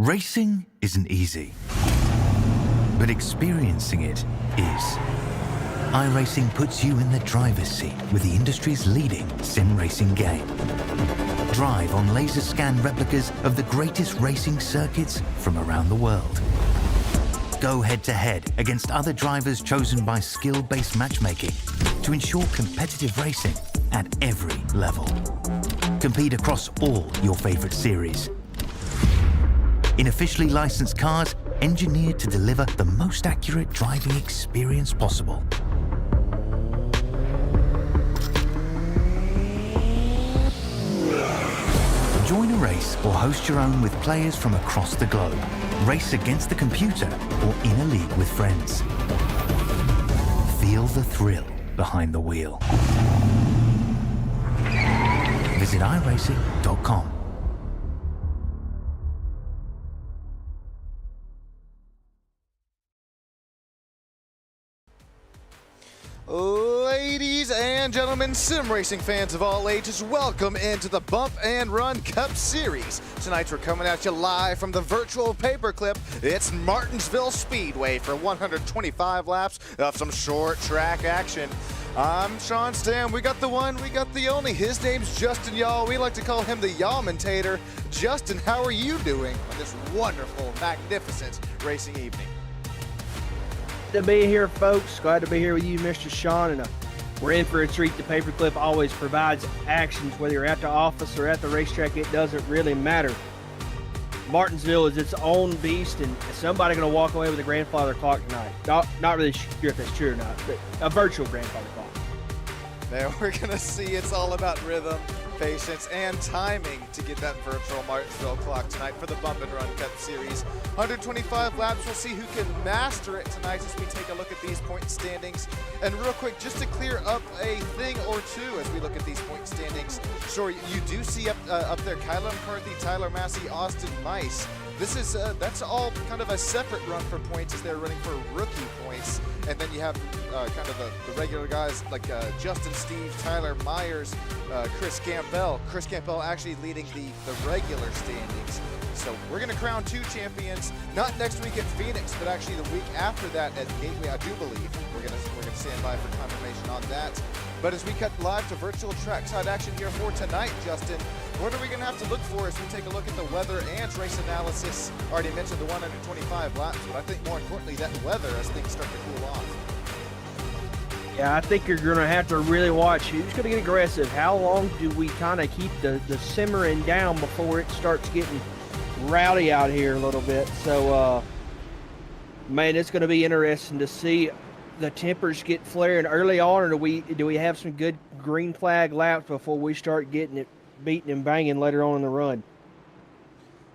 Racing isn't easy, but experiencing it is. iRacing puts you in the driver's seat with the industry's leading sim racing game. Drive on laser scan replicas of the greatest racing circuits from around the world. Go head-to-head against other drivers chosen by skill-based matchmaking to ensure competitive racing at every level. Compete across all your favorite series. In officially licensed cars, engineered to deliver the most accurate driving experience possible. Join a race or host your own with players from across the globe. Race against the computer or in a league with friends. Feel the thrill behind the wheel. Visit iRacing.com. Ladies and gentlemen, sim racing fans of all ages, welcome into the Bump and Run Cup Series. Tonight we're coming at you live from the virtual paperclip. It's Martinsville Speedway for 125 laps of some short track action. I'm Sean Stam. We got the one, we got the only. His name's Justin, y'all. We like to call him the Y'all-mentator. Justin, how are you doing on this wonderful, magnificent racing evening? To be here, folks. Glad to be here with you, Mr. Sean, and we're in for a treat. The paperclip always provides actions, whether you're at the office or at the racetrack. It doesn't really matter. Martinsville is its own beast, and somebody's going to walk away with a grandfather clock tonight. Not really sure if that's true or not, but a virtual grandfather clock. There, we're going to see it's all about rhythm, patience, and timing to get that virtual Martinsville clock tonight for the Bump and Run Cup Series. 125 laps, we'll see who can master it tonight as we take a look at these point standings. And real quick, just to clear up a thing or two as we look at these point standings. Sure, you do see up there Kyler McCarthy, Tyler Massey, Austin Mice. This is that's all kind of a separate run for points as they're running for rookie points. And then you have kind of the regular guys like Justin Steve, Tyler Myers, Chris Campbell. Chris Campbell actually leading the regular standings. So we're going to crown two champions, not next week at Phoenix, but actually the week after that at Gateway, I do believe. We're going to stand by for confirmation on that. But as we cut live to virtual trackside action here for tonight, Justin, what are we going to have to look for as we take a look at the weather and race analysis? Already mentioned the 125 laps, but I think more importantly that weather as things start to cool off. Yeah, I think you're going to have to really watch who's going to get aggressive. How long do we kind of keep the simmering down before it starts getting rowdy out here a little bit? So, man, it's going to be interesting to see the tempers get flaring early on, or do we have some good green flag laps before we start getting it beating and banging later on in the run?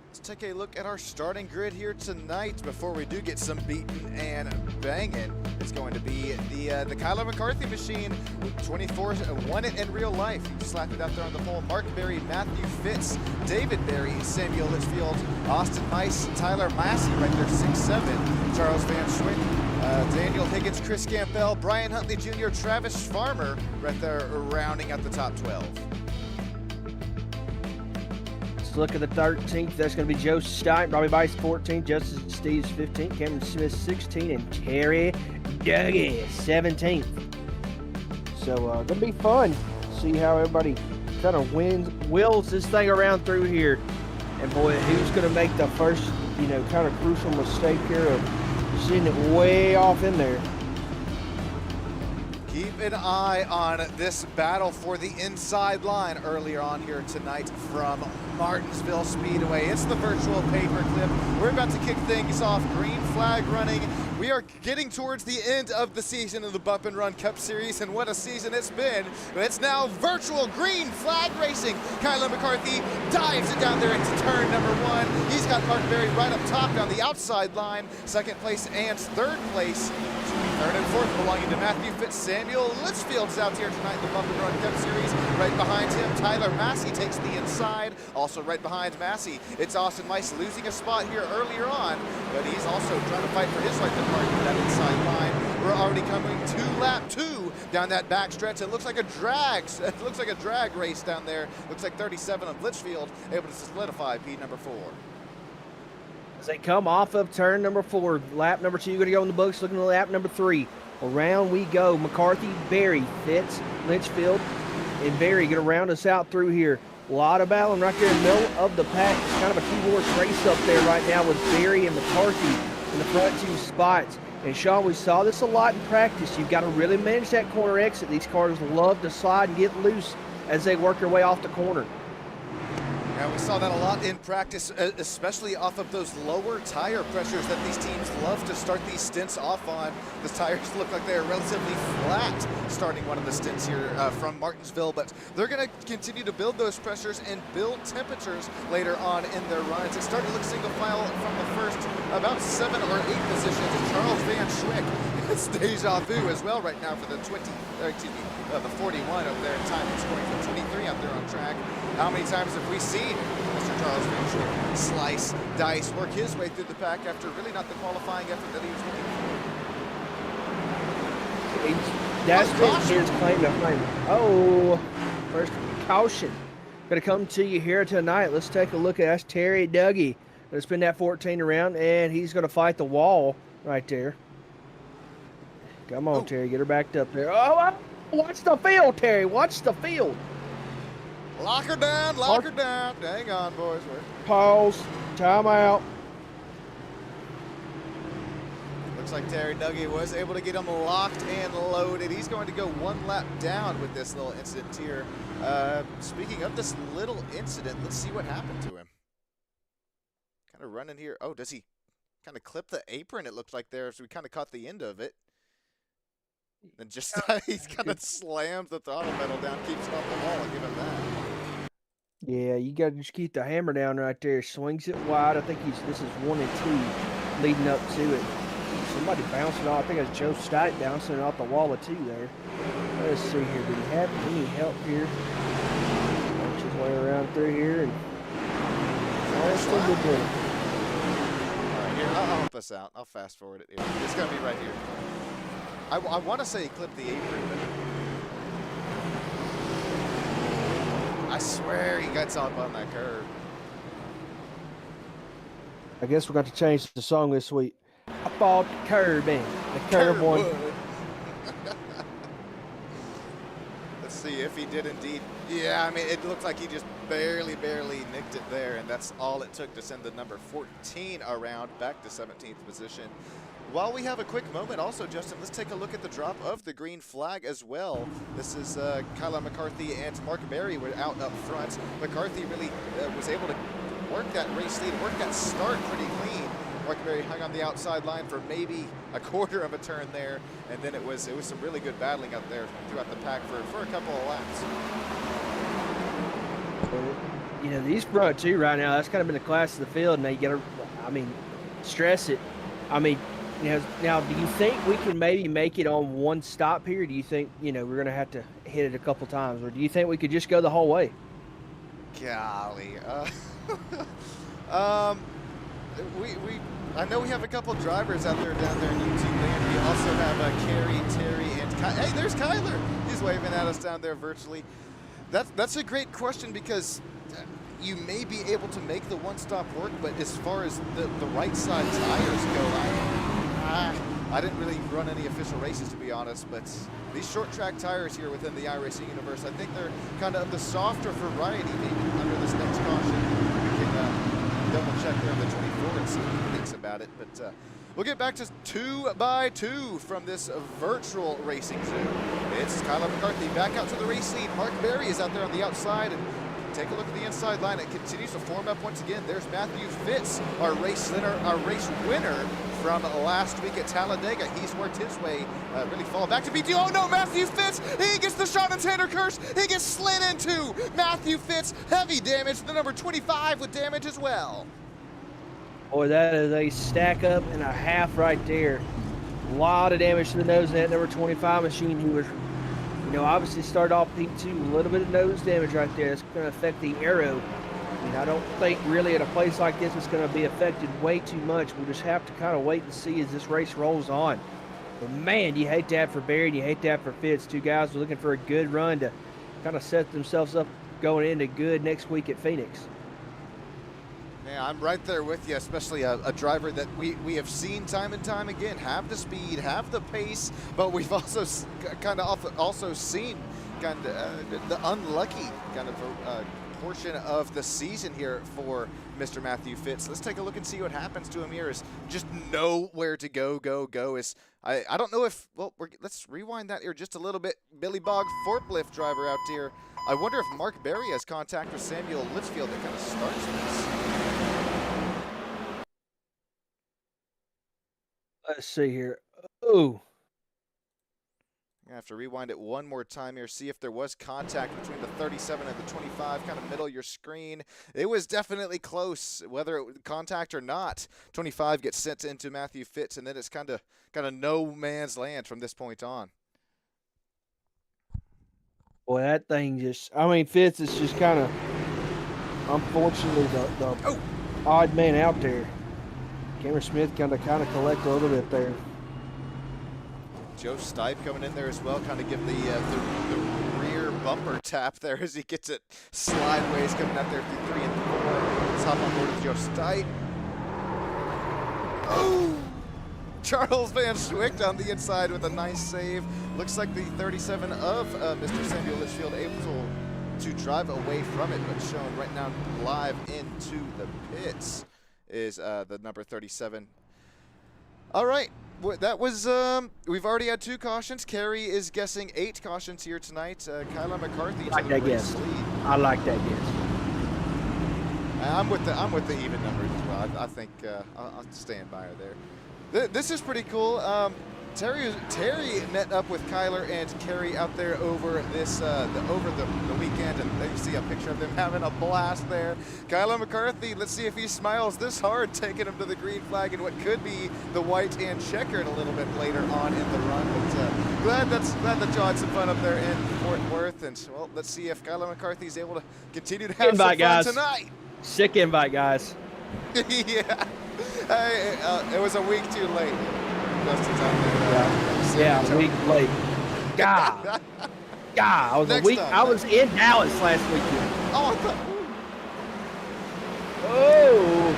Let's take a look at our starting grid here tonight before we do get some beating and banging. It's going to be the Kyler McCarthy machine, 24 won it in real life. He slapped it out there on the pole. Mark Berry, Matthew Fitz, David Berry, Samuel Litchfield, Austin Mice, Tyler Massey right there, 6'7", Charles Van Schwick, Daniel Higgins, Chris Campbell, Brian Huntley Jr., Travis Farmer right there rounding out the top 12. Look at the 13th. That's going to be Joe Stein, Robbie Bice 14, Justice Steve's 15, Cameron Smith 16, and Terry Dougie 17th. So going to be fun. See how everybody kind of wills this thing around through here. And boy, who's going to make the first, kind of crucial mistake here of sending it way off in there. Keep an eye on this battle for the inside line earlier on here tonight from Martinsville Speedway. It's the virtual paperclip. We're about to kick things off. Green flag running. We are getting towards the end of the season of the Bump and Run Cup Series, and what a season it's been. It's now virtual green flag racing. Kyler McCarthy dives it down there into turn number 1. He's got Mark Berry right up top on the outside line. Second place and third place. Third and fourth belonging to Matthew Fitz. Samuel Litchfield's out here tonight in the Bump and Run Cup Series. Right behind him, Tyler Massey takes the inside. Also right behind Massey, it's Austin Mice losing a spot here earlier on, but he's also trying to fight for his right to park that inside line. We're already coming to lap 2 down that back stretch. It looks like a drag race down there. Looks like 37 of Litchfield able to solidify P number 4. As they come off of turn number 4, lap number 2 going to go in the books, looking at lap number 3. Around we go. McCarthy, Berry, Fitz, Litchfield, and Berry going to round us out through here. A lot of battling right there in the middle of the pack. It's kind of a two-horse race up there right now with Berry and McCarthy in the front 2 spots. And Sean, we saw this a lot in practice. You've got to really manage that corner exit. These cars love to slide and get loose as they work their way off the corner. Yeah, we saw that a lot in practice, especially off of those lower tire pressures that these teams love to start these stints off on. The tires look like they're relatively flat starting one of the stints here from Martinsville, but they're going to continue to build those pressures and build temperatures later on in their runs. It's starting to look single file from the first about 7 or 8 positions. And Charles Van Schwick, it's deja vu as well right now for the 41 up there in time. It's going for 23 out there on track. How many times have we seen Mr. Charles Van Schwick slice, dice, work his way through the pack after really not the qualifying effort that he was looking for? That's been his claim to fame. Oh, first caution. Going to come to you here tonight. Let's take a look at that's Terry Dougie. Going to spin that 14 around, and he's going to fight the wall right there. Come on, Terry. Get her backed up there. Oh, watch the field, Terry. Watch the field. Lock her down, lock her down. Hang on, boys. Pause. Time out. Looks like Terry Dougie was able to get him locked and loaded. He's going to go 1 lap down with this little incident here. Speaking of this little incident, let's see what happened to him. Kind of running here. Oh, does he kind of clip the apron? It looked like there, so we kind of caught the end of it. And just he's kind of slams the throttle pedal down, keeps it off the wall. I'll give him that. Yeah, you got to just keep the hammer down right there. Swings it wide. I think this is 1 and 2 leading up to it. Somebody bouncing off. I think it's Joe Stipe bouncing off the wall of 2 there. Let's see here. Do we have any help here? Works his way around through here. And that's a good one. All right, here, I'll help us out. I'll fast forward it here. It's going to be right here. I want to say he clipped the apron, but I swear he gets up on that curve. I guess we're going to change the song this week. I fought the curb in. The curb one. Let's see if he did indeed. Yeah, I mean, it looked like he just barely nicked it there, and that's all it took to send the number 14 around back to 17th position. While we have a quick moment, also, Justin, let's take a look at the drop of the green flag as well. This is Kyla McCarthy and Mark Berry were out up front. McCarthy really was able to work that race lead, work that start pretty clean. Mark Berry hung on the outside line for maybe a quarter of a turn there, and then it was some really good battling out there throughout the pack for a couple of laps. You know, these front 2 right now, that's kind of been the class of the field, and they got to, I mean, stress it. I mean, you know, now, do you think we can maybe make it on 1 stop here? Do you think, you know, we're going to have to hit it a couple times, or do you think we could just go the whole way? Golly. I know we have a couple drivers out there down there in YouTube land. We also have Carrie, Terry, and hey, there's Kyler. He's waving at us down there virtually. That's a great question because you may be able to make the 1-stop work, but as far as the right side tires go, I didn't really run any official races, to be honest, but these short track tires here within the iRacing universe, I think they're kind of the softer variety maybe under this next caution. We can double check there on the 24 and see what he thinks about it, but we'll get back to 2x2 from this virtual racing zoo. It's Kyla McCarthy back out to the race lead. Mark Berry is out there on the outside, and take a look at the inside line. It continues to form up once again. There's Matthew Fitz, our race winner from last week at Talladega. He's worked his way, really fall back to BT. Oh no, Matthew Fitz, he gets the Sean and Tanner curse. He gets slid into. Matthew Fitz, heavy damage. The number 25 with damage as well. Boy, that is a stack up and a half right there. A lot of damage to the nose of that number 25 machine. He was, you know, obviously started off P2, a little bit of nose damage right there. It's going to affect the aero. I mean, I don't think really at a place like this it's going to be affected way too much. We'll just have to kind of wait and see as this race rolls on. But man, you hate that for Barry and you hate that for Fitz. 2 guys are looking for a good run to kind of set themselves up going into good next week at Phoenix. Yeah, I'm right there with you, especially a driver that we have seen time and time again have the speed, have the pace, but we've also also seen kind of the unlucky kind of portion of the season here for Mr. Matthew Fitz. Let's take a look and see what happens to him here. Is just nowhere to go. Is I don't know if, well, let's rewind that here just a little bit. Billy Bogg, forklift driver out here. I wonder if Mark Berry has contact with Samuel Litchfield that kind of starts this. Let's see here. Oh. I have to rewind it one more time here, see if there was contact between the 37 and the 25, kind of middle of your screen. It was definitely close, whether it was contact or not. 25 gets sent into Matthew Fitz, and then it's kind of no man's land from this point on. Boy, that thing just, I mean, Fitz is just kind of, unfortunately, the odd man out there. Cameron Smith kind of collect a little bit there. Joe Stipe coming in there as well, kind of give the rear bumper tap there as he gets it sideways coming out there through 3 and 4. Let's hop on board with Joe Stipe. Oh! Charles Van Schwick on the inside with a nice save. Looks like the 37 of Mr. Samuel Litchfield able to drive away from it, but shown right now live into the pits is the number 37. All right. That was, we've already had 2 cautions. Kerry is guessing 8 cautions here tonight. Kyla McCarthy I like that guess. I like that guess. I'm with the even numbers as well. I think I'll stand by her there. This is pretty cool. Terry met up with Kyler and Kerry out there over this over the weekend, and there you see a picture of them having a blast there. Kyler McCarthy, let's see if he smiles this hard, taking him to the green flag in what could be the white and checkered a little bit later on in the run. But glad that y'all had some fun up there in Fort Worth, and well, let's see if Kyler McCarthy's able to continue to have some fun tonight. Sick invite, guys. Yeah. Hey, it was a week too late. Yeah, a week late. God. I was in Dallas last weekend. Oh,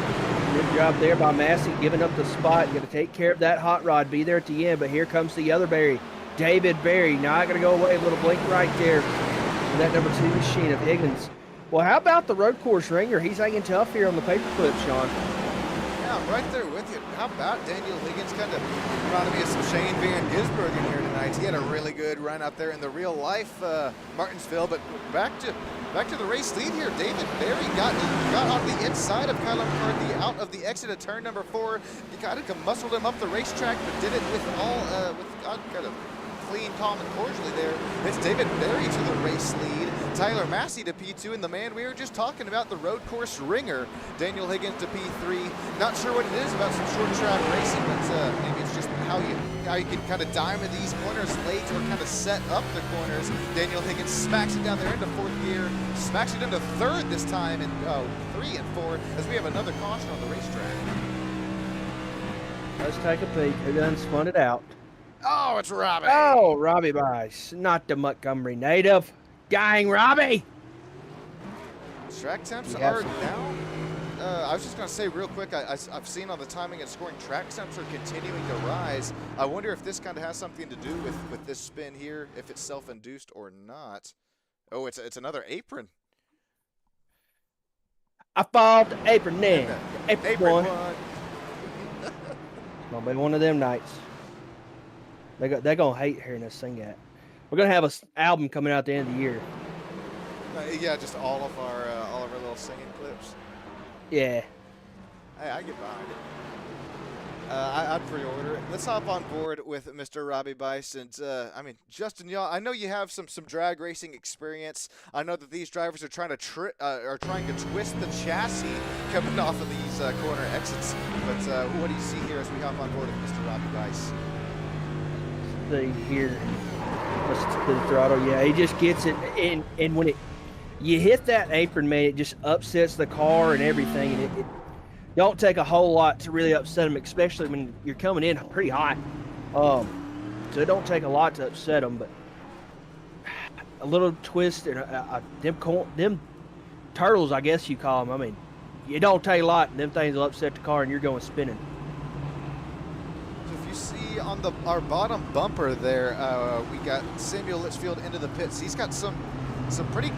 good job there by Massey, giving up the spot. Going to take care of that hot rod, be there at the end. But here comes the other Berry, David Berry. Not going to go away. A little blink right there. That number 2 machine of Higgins. Well, how about the road course ringer? He's hanging tough here on the paper clip, Sean. Yeah, I'm right there with you. How about Daniel Higgins? Kind of reminded me of some Shane Van Gisbergen here tonight. He had a really good run out there in the real life Martinsville. But back to the race lead here. David Berry got on the inside of Kyler McCarthy out of the exit of turn number 4. He kind of muscled him up the racetrack, but did it with all kind of clean, calm, and cordially there. It's David Berry to the race lead. Tyler Massey to P2, and the man we were just talking about, the road course ringer, Daniel Higgins to P3. Not sure what it is about some short track racing, but maybe it's just how you can kind of diamond these corners late or kind of set up the corners. Daniel Higgins smacks it down there into 4th gear, smacks it into 3rd this time, and 3 and 4 as we have another caution on the racetrack. Let's take a peek. Who done spun it out? Oh, it's Robbie. Oh, Robbie Bice, not the Montgomery native. Dang, Robbie. Track temps are down. I was just going to say real quick, I've seen on the timing and scoring, track temps are continuing to rise. I wonder if this kind of has something to do with this spin here, if it's self-induced or not. Oh, it's another apron. I fought the apron then. Apron one. Gonna be one of them nights. They're gonna hate hearing us sing that. We're gonna have an album coming out at the end of the year. Yeah, just all of our little singing clips. Yeah. Hey, I get behind it. I'd pre-order it. Let's hop on board with Mr. Robbie Bice. And, I mean, Justin, y'all, I know you have some drag racing experience. I know that these drivers are trying to twist the chassis coming off of these corner exits. But what do you see here as we hop on board with Mr. Robbie Bice? See here. Let's to the throttle. Yeah, he just gets it. And when you hit that apron, man, it just upsets the car and everything. And it don't take a whole lot to really upset them, especially when you're coming in pretty hot. So it don't take a lot to upset them, but a little twist and them turtles, I guess you call them. I mean, it don't take a lot, and them things will upset the car, and you're going spinning. If you see on our bottom bumper there, we got Samuel Litchfield into the pits. He's got some pretty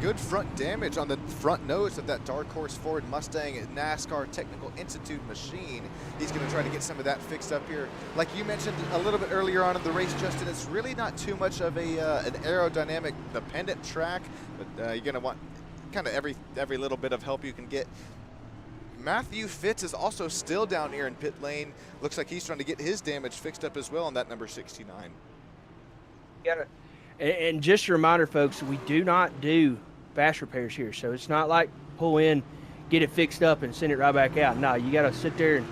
good front damage on the front nose of that Dark Horse Ford Mustang NASCAR Technical Institute machine. He's going to try to get some of that fixed up here. Like you mentioned a little bit earlier on in the race, Justin, it's really not too much of an aerodynamic dependent track, but you're going to want kind of every little bit of help you can get. Matthew Fitz is also still down here in pit lane. Looks like he's trying to get his damage fixed up as well on that number 69. Got it. And just a reminder, folks, we do not do fast repairs here. So it's not like pull in, get it fixed up, and send it right back out. No, you got to sit there and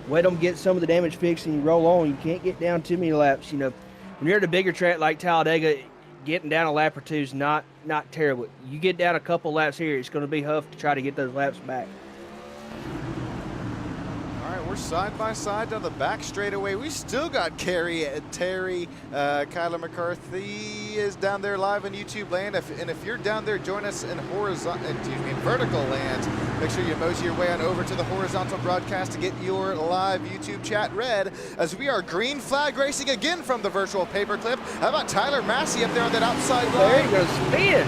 let them get some of the damage fixed, and you roll on. You can't get down too many laps. You know, when you're at a bigger track like Talladega, getting down a lap or two is not terrible. You get down a couple laps here, it's going to be tough to try to get those laps back. All right, we're side by side down the back straightaway. We still got Terry. Kyler McCarthy is down there live in YouTube land. If you're down there, join us in vertical land. Make sure you mosey your way on over to the horizontal broadcast to get your live YouTube chat read, as we are green flag racing again from the virtual paperclip. How about Tyler Massey up there on that outside line? There he goes, spin.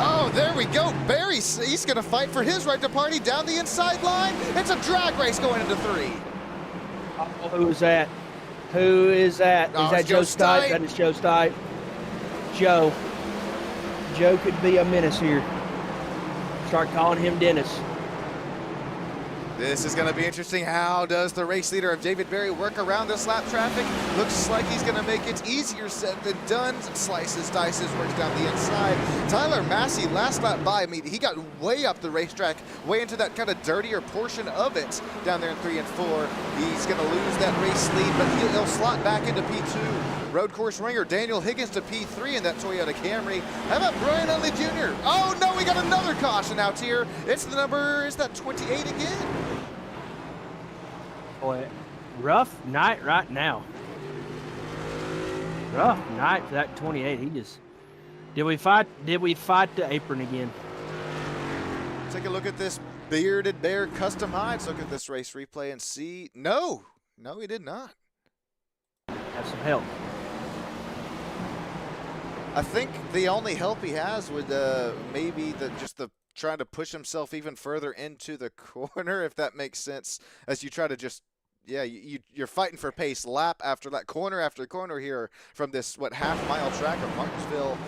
Oh, there we go. Barry, he's going to fight for his right to party down the inside line. It's a drag race going into 3. Oh, who is that? Who is that? Oh, is that Joe Stipe? That is Joe Stipe. Joe could be a menace here. Start calling him Dennis. This is going to be interesting. How does the race leader of David Berry work around this lap traffic? Looks like he's going to make it easier said than done. Slices, dices, works down the inside. Tyler Massey, last lap by me, he got way up the racetrack, way into that kind of dirtier portion of it down there in 3 and 4. He's going to lose that race lead, but he'll slot back into P2. Road course ringer Daniel Higgins to P3 in that Toyota Camry. How about Brian Utley Jr.? Oh no, we got another caution out here. It's the number, is that 28 again? Boy, rough night right now. Rough night for that 28. He just did we fight the apron again? Take a look at this bearded bear custom high. Let's look at this race replay and see. No, he did not. Have some help. I think the only help he has would maybe just the trying to push himself even further into the corner, if that makes sense, as you try to just, yeah, you're fighting for pace lap after lap, corner after corner here from this, half-mile track of Martinsville.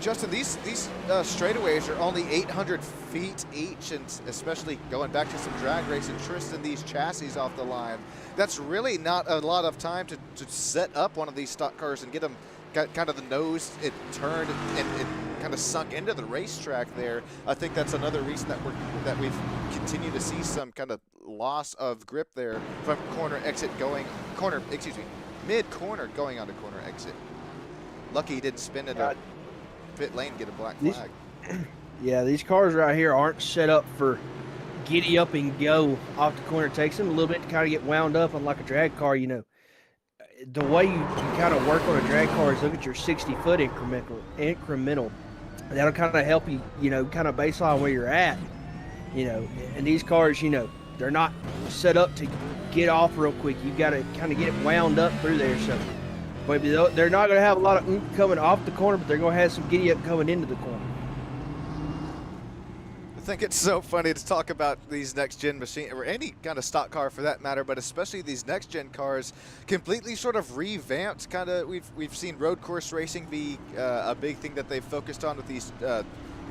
Justin, these straightaways are only 800 feet each, and especially going back to some drag racing, Tristan, these chassis off the line, that's really not a lot of time to set up one of these stock cars and get them kind of the nose, it turned and it kind of sunk into the racetrack there. I think that's another reason that we've continued to see some kind of loss of grip there from mid-corner going onto corner exit. Lucky he didn't spin into pit lane, get a black flag. Yeah, these cars right here aren't set up for giddy up and go off the corner. It takes them a little bit to kind of get wound up, unlike a drag car, you know. The way you kind of work on a drag car is look at your 60-foot incremental. That'll kind of help you, you know, kind of baseline where you're at, you know. And these cars, you know, they're not set up to get off real quick. You got to kind of get it wound up through there. So, but they're not going to have a lot of oomph coming off the corner, but they're going to have some giddy up coming into the corner. I think it's so funny to talk about these next-gen machines, or any kind of stock car for that matter, but especially these next-gen cars, completely sort of revamped. Kind of, we've seen road course racing be a big thing that they've focused on with these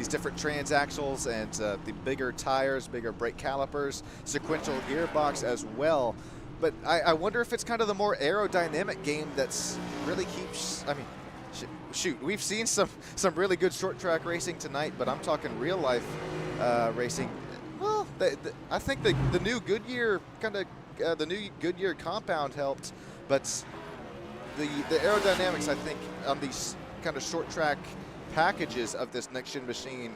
different transaxles and the bigger tires, bigger brake calipers, sequential gearbox as well. But I wonder if it's kind of the more aerodynamic game that's really keeps. I mean, shoot, we've seen some really good short track racing tonight, but I'm talking real life racing. Well, I think the new Goodyear the new Goodyear compound helped, but the aerodynamics, I think, on these kind of short track packages of this next gen machine,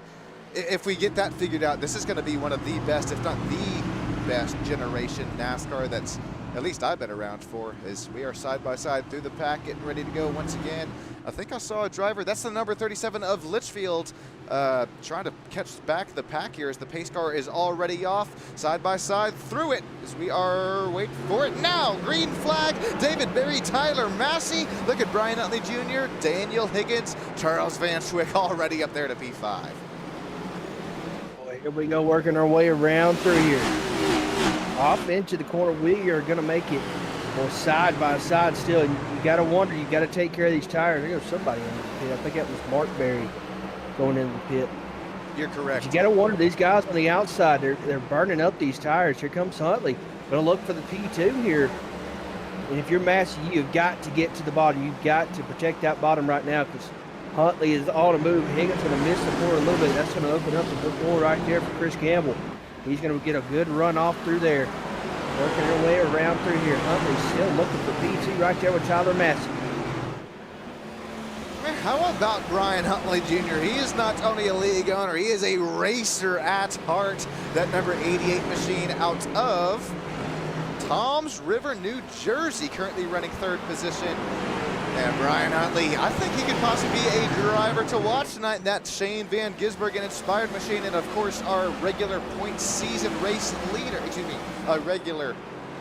if we get that figured out, this is going to be one of the best, if not the best generation NASCAR that's at least I've been around for, as we are side by side through the pack, getting ready to go once again. I think I saw a driver, that's the number 37 of Litchfield, trying to catch back the pack here as the pace car is already off. Side by side through it as we are waiting for it now. Green flag, David Berry, Tyler Massey. Look at Brian Utley Jr., Daniel Higgins, Charles Van Schwick already up there to P5. Boy, here we go, working our way around through here. Off into the corner, we are going to make it well, side by side still. And you got to wonder, you got to take care of these tires. There goes somebody in the pit. I think that was Mark Berry going into the pit. You're correct. But you got to wonder, these guys on the outside, they're burning up these tires. Here comes Huntley. Going to look for the P2 here. And if you're Massey, you've got to get to the bottom. You've got to protect that bottom right now because Huntley is on the move. Higgins going to miss the floor a little bit. That's going to open up the floor right there for Chris Campbell. He's going to get a good run off through there. Working her way around through here. Huntley still looking for P2 right there with Tyler Massey. How about Brian Huntley Jr.? He is not only a league owner, he is a racer at heart. That number 88 machine out of Toms River, New Jersey, currently running third position. And Brian Huntley, I think he could possibly be a driver to watch tonight. That Shane Van Gisbergen inspired machine, and of course our regular point season race leader, a regular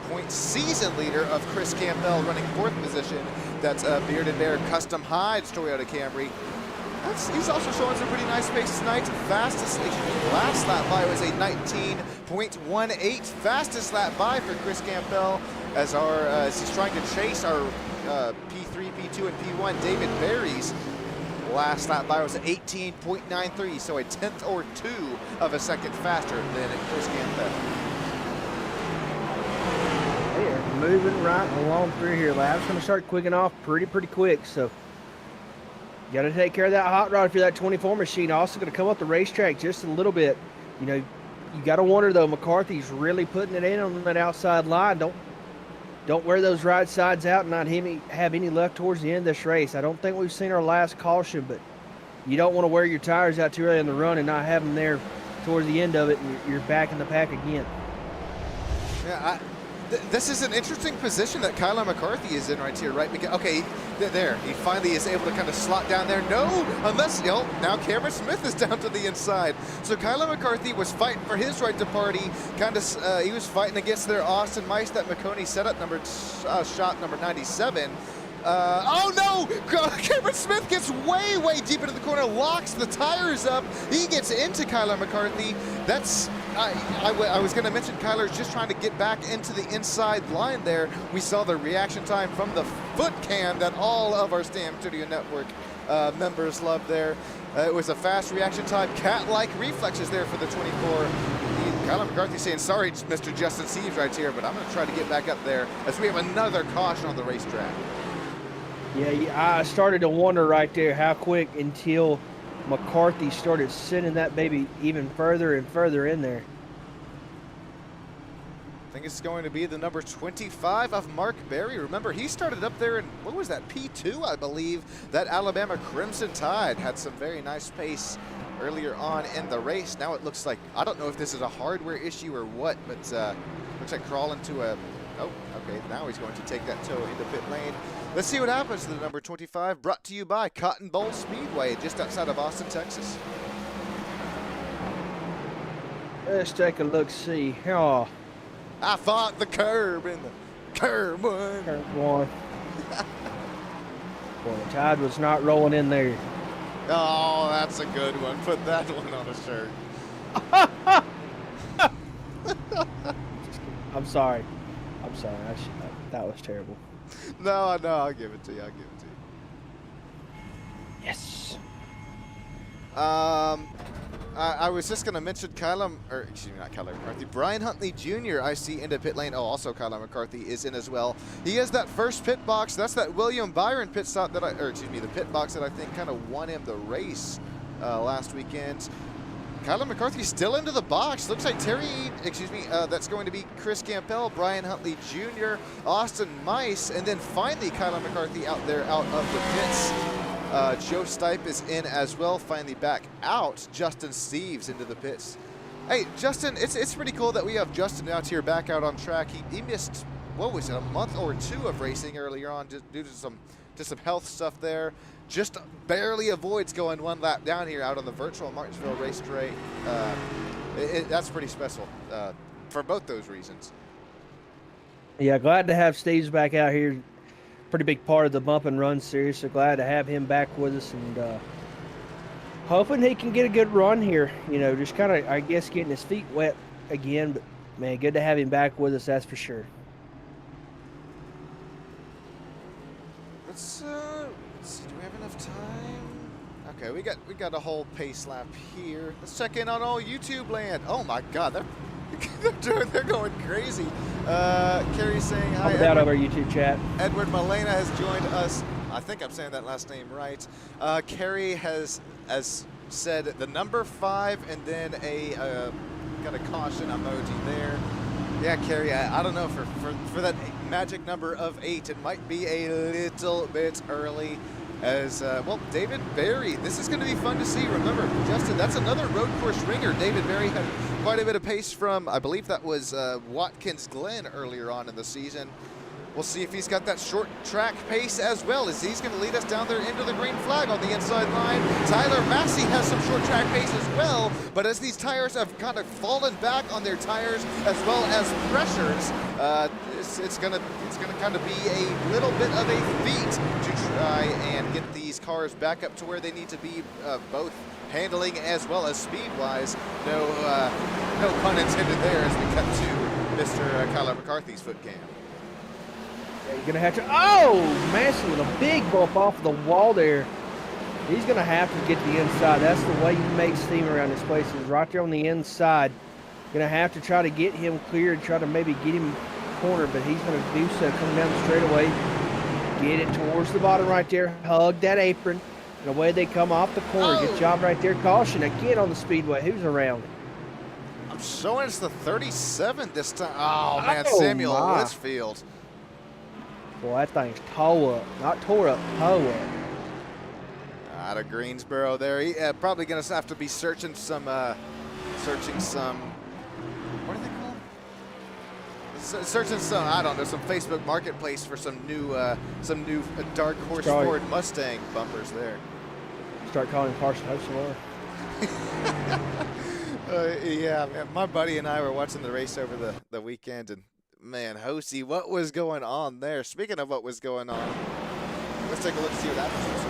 point season leader of Chris Campbell running fourth position. That's a Bearded Bear Custom Hides Toyota Camry. He's also showing some pretty nice pace tonight. Fastest, last lap by was a 19.18. Fastest lap by for Chris Campbell as he's trying to chase our P3, P2, and P1 David Berry's. Last lap by was 18.93, so a tenth or two of a second faster than Chris Campbell. They are moving right along through here. Lab's going to start quicking off pretty quick, so you got to take care of that hot rod if you're that 24 machine. Also going to come up the racetrack just a little bit. You know, you got to wonder though, McCarthy's really putting it in on that outside line. Don't wear those right sides out and not have any luck towards the end of this race. I don't think we've seen our last caution, but you don't want to wear your tires out too early in the run and not have them there towards the end of it, and you're back in the pack again. Yeah, this is an interesting position that Kyler McCarthy is in right here, right? Because, okay, there, he finally is able to kind of slot down there. No, unless, now Cameron Smith is down to the inside. So Kyler McCarthy was fighting for his right to party. He was fighting against their Austin Mice, that McConey setup shot number 97. Oh no! Cameron Smith gets way deep into the corner, locks the tires up. He gets into Kyler McCarthy. That's, I was going to mention Kyler's just trying to get back into the inside line there. We saw the reaction time from the foot cam that all of our Stam Studio Network members love there. It was a fast reaction time, cat-like reflexes there for the 24. Kyler McCarthy saying, sorry, Mr. Justin Steves right here, but I'm going to try to get back up there as we have another caution on the racetrack. Yeah, I started to wonder right there how quick until McCarthy started sending that baby even further and further in there. I think it's going to be the number 25 of Mark Berry. Remember, he started up there in, what was that, P2, I believe. That Alabama Crimson Tide had some very nice pace earlier on in the race. Now it looks like, I don't know if this is a hardware issue or what, but looks like crawling to a, oh, okay, now he's going to take that toe into pit lane. Let's see what happens to the number 25, brought to you by Cotton Bowl Speedway, just outside of Austin, Texas. Let's take a look-see. Oh, I fought the curb in the curb one. curve one. Boy, the tide was not rolling in there. Oh, that's a good one. Put that one on a shirt. I'm sorry. That was terrible. No, I'll give it to you. Yes. I was just going to mention not Kyler McCarthy, Brian Huntley Jr. I see into pit lane. Oh, also Kyler McCarthy is in as well. He has that first pit box. That's that William Byron pit stop the pit box that I think kind of won him the race last weekend. Kyler McCarthy still into the box. Looks like that's going to be Chris Campbell, Brian Huntley Jr., Austin Mice, and then finally Kyler McCarthy out there out of the pits. Joe Stipe is in as well, finally back out. Justin Steves into the pits. Hey, Justin, it's pretty cool that we have Justin out here back out on track. He missed what was it, a month or two of racing earlier on, just due to some health stuff there. Just barely avoids going one lap down here out on the virtual Martinsville racetrack. That's pretty special for both those reasons. Yeah, glad to have Steve's back out here. Pretty big part of the bump and run series, so glad to have him back with us, and hoping he can get a good run here. You know, just kind of, I guess, getting his feet wet again, but man, good to have him back with us, that's for sure. Let's see, do we have enough time? Okay, we got a whole pace lap here. Let's check in on all YouTube land. Oh my God, they're going crazy. Carrie saying hi. I'll out over YouTube chat. Edward Malena has joined us. I think I'm saying that last name right. Carrie has said the number 5 and then got a caution emoji there. Yeah, Carrie, I don't know, for that magic number of 8, it might be a little bit early. As well, David Berry, this is going to be fun to see. Remember, Justin, that's another road course ringer. David Berry had quite a bit of pace from, I believe that was Watkins Glen earlier on in the season. We'll see if he's got that short track pace as well, as he's going to lead us down there into the green flag on the inside line. Tyler Massey has some short track pace as well, but as these tires have kind of fallen back on their tires as well as pressures, it's gonna kind of be a little bit of a feat to try and get these cars back up to where they need to be, both handling as well as speed-wise. No pun intended there as we cut to Mr. Kyler McCarthy's foot cam. Yeah, you're gonna have to. Oh, Massey with a big bump off the wall there. He's gonna have to get the inside. That's the way you make steam around this place, is right there on the inside. Gonna have to try to get him cleared, try to maybe get him corner, but he's going to do so coming down the straightaway. Get it towards the bottom right there. Hug that apron. And away they come off the corner. Good job right there. Caution again on the speedway. Who's around it? I'm showing it's the 37 this time. Oh, man, Samuel Litchfield. Boy, that thing's toe up. Not tore up, toe up. Out of Greensboro there. He probably going to have to be searching some, what are they called? Searching some, I don't know, some Facebook Marketplace for some new Dark Horse Ford Mustang bumpers there. Start calling Carson Hocelar. Yeah, man, my buddy and I were watching the race over the weekend, and man, Hosey, what was going on there? Speaking of what was going on, let's take a look and see what happens.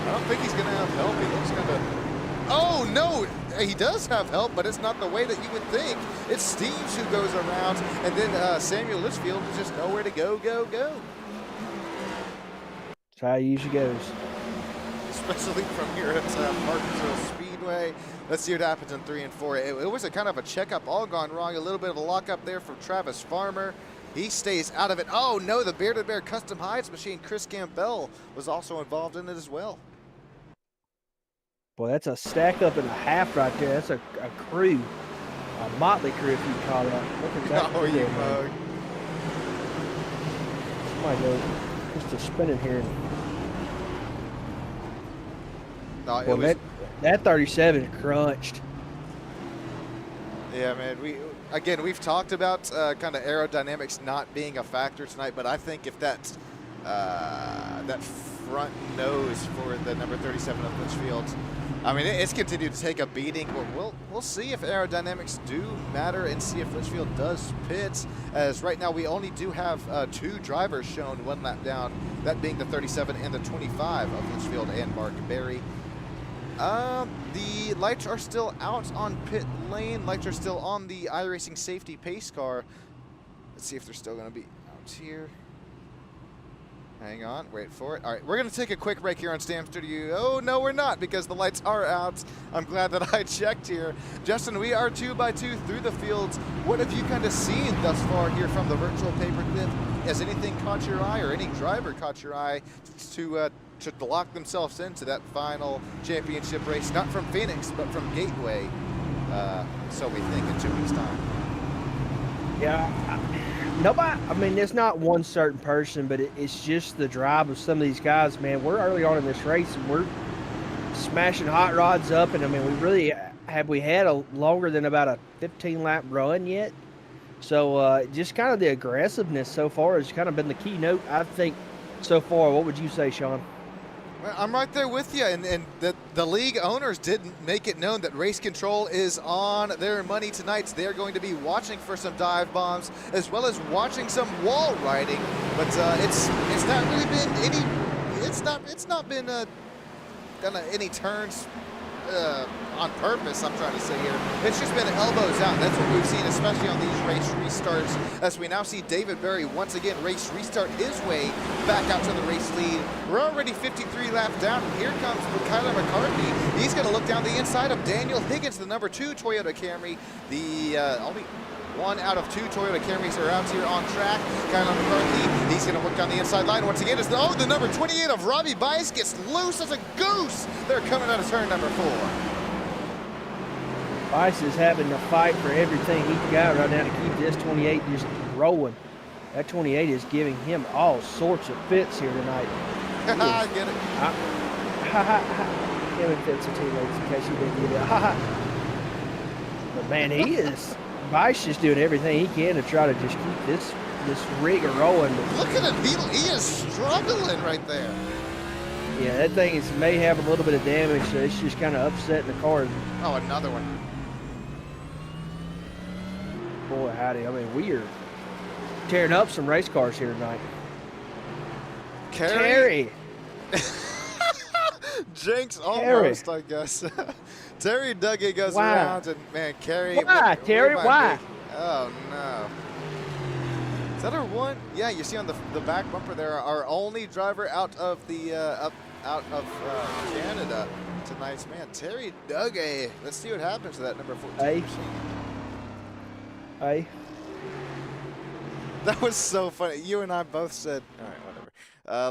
I don't think he's going to have help. He looks kind of... Oh, no, he does have help, but it's not the way that you would think. It's Steves who goes around, and then Samuel Litchfield is just nowhere to go. That's how he usually goes. Especially from here at Martinsville Speedway. Let's see what happens in 3 and 4. It was a kind of a checkup all gone wrong. A little bit of a lockup there from Travis Farmer. He stays out of it. Oh, no, the Bearded Bear Custom Hides machine, Chris Campbell, was also involved in it as well. Boy, that's a stack up and a half right there. That's a crew, a motley crew, if you call that. Look at that. Oh, you mug. Somebody go just a spinning here. No, boy, that 37 crunched. Yeah, man. We've talked about kind of aerodynamics not being a factor tonight, but I think if that front nose for the number 37 of Litchfield, I mean, it's continued to take a beating, but we'll see if aerodynamics do matter and see if Litchfield does pit, as right now we only do have 2 drivers shown 1 lap down, that being the 37 and the 25 of Litchfield and Mark Berry. The lights are still out on pit lane. Lights are still on the iRacing safety pace car. Let's see if they're still going to be out here. Hang on, wait for it. All right, we're going to take a quick break here on Stam Studio. Oh, no, we're not, because the lights are out. I'm glad that I checked here. Justin, we are 2 by 2 through the fields. What have you kind of seen thus far here from the virtual paperclip? Has anything caught your eye, or any driver caught your eye to lock themselves into that final championship race? Not from Phoenix, but from Gateway, so we think, in 2 weeks' time. Yeah, nobody, I mean, there's not one certain person, but it's just the drive of some of these guys, man. We're early on in this race, and we're smashing hot rods up, and I mean, we had a longer than about a 15-lap run yet. So just kind of the aggressiveness so far has kind of been the keynote, I think, so far. What would you say, Sean? Well, I'm right there with you, and the league owners did make it known that race control is on their money tonight. So they're going to be watching for some dive bombs as well as watching some wall riding. But it's not really been any. It's not been any turns on purpose, I'm trying to say here. It's just been elbows out. That's what we've seen, especially on these race restarts, as we now see David Berry once again race restart his way back out to the race lead. We're already 53 laps down, and here comes Kyler McCarthy. He's going to look down the inside of Daniel Higgins, the number 2 Toyota Camry. The only 1 out of 2 Toyota Camrys are out here on track. Kyler McCarthy, he's going to work down the inside line once again. The number 28 of Robbie Bice gets loose as a goose. They're coming out of turn number 4. Bice is having to fight for everything he's got right now to keep this 28 just rolling. That 28 is giving him all sorts of fits here tonight. I get it. Him and Fitz are teammates, in case you didn't get it. But man, Bice is doing everything he can to try to just keep this rig rolling. Look at him. He is struggling right there. Yeah, that thing may have a little bit of damage, so it's just kind of upsetting the car. Oh, another one. Boy, howdy. I mean, we are tearing up some race cars here tonight. Terry. Jinx almost, I guess. Terry Dougie goes around, and man, Carey. Why, Terry? Why? Oh no. Is that our one? Yeah, you see on the back bumper there, our only driver out of the out of Canada tonight's man, Terry Dougie. Let's see what happens to that number 14. Hey. That was so funny. You and I both said, all right, whatever.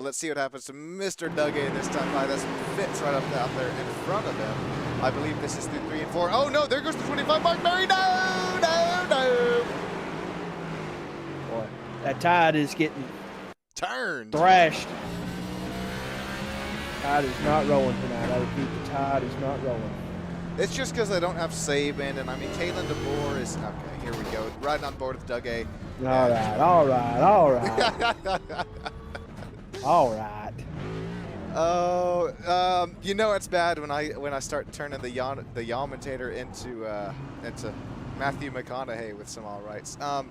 Let's see what happens to Mr. Dougie this time. This fits right up out there in front of him. I believe this is through 3 and 4. Oh no, there goes the 25 mark. Mary, no. Boy, that tide is getting turned, thrashed. Tide is not rolling tonight. I repeat, the tide is not rolling. It's just because I don't have Saban, and I mean, Kalen DeBoer is, okay, here we go, riding on board with Dougie. All right. All right. Oh, you know it's bad when I start turning the commentator into Matthew McConaughey with some all rights. I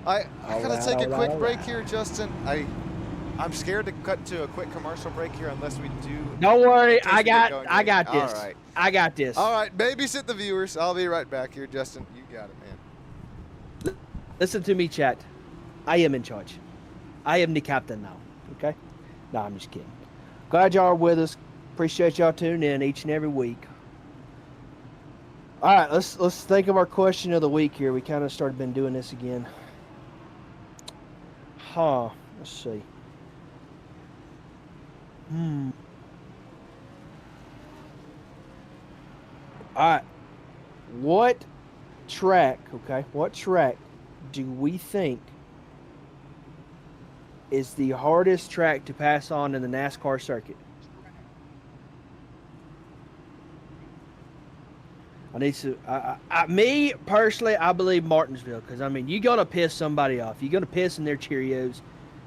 gotta take a quick break here, Justin. I'm scared to cut to a quick commercial break here unless we do. Don't worry, I got this. All right. I got this. All right, babysit the viewers. I'll be right back here, Justin. You got it, man. Listen to me, chat. I am in charge. I am the captain now. Okay? No, I'm just kidding. Glad y'all are with us. Appreciate y'all tuning in each and every week. All right, let's think of our question of the week here. We kind of been doing this again. Let's see. All right. What track do we think is the hardest track to pass on in the NASCAR circuit? Me personally, I believe Martinsville, because I mean, you got to piss somebody off. You're going to piss in their Cheerios.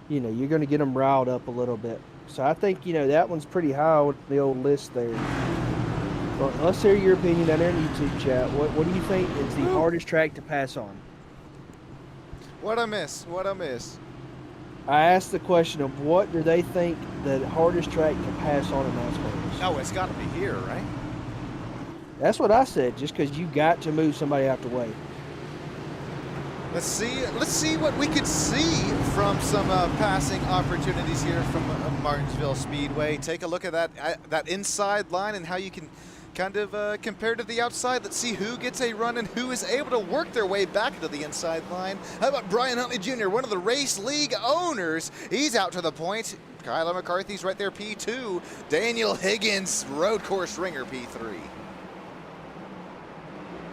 You know, you're going to get them riled up a little bit. So I think, that one's pretty high with the old list there. Well, let's hear your opinion down there in the YouTube chat. What do you think is the hardest track to pass on? What I miss? I asked the question of what do they think the hardest track to pass on in NASCAR is? Oh, it's got to be here, right? That's what I said, just because you got to move somebody out the way. Let's see what we could see from some passing opportunities here from Martinsville Speedway. Take a look at that inside line and how you can kind of compare to the outside. Let's see who gets a run and who is able to work their way back into the inside line. How about Brian Huntley Jr., one of the race league owners? He's out to the point. Kyler McCarthy's right there, P2. Daniel Higgins, road course ringer, P3.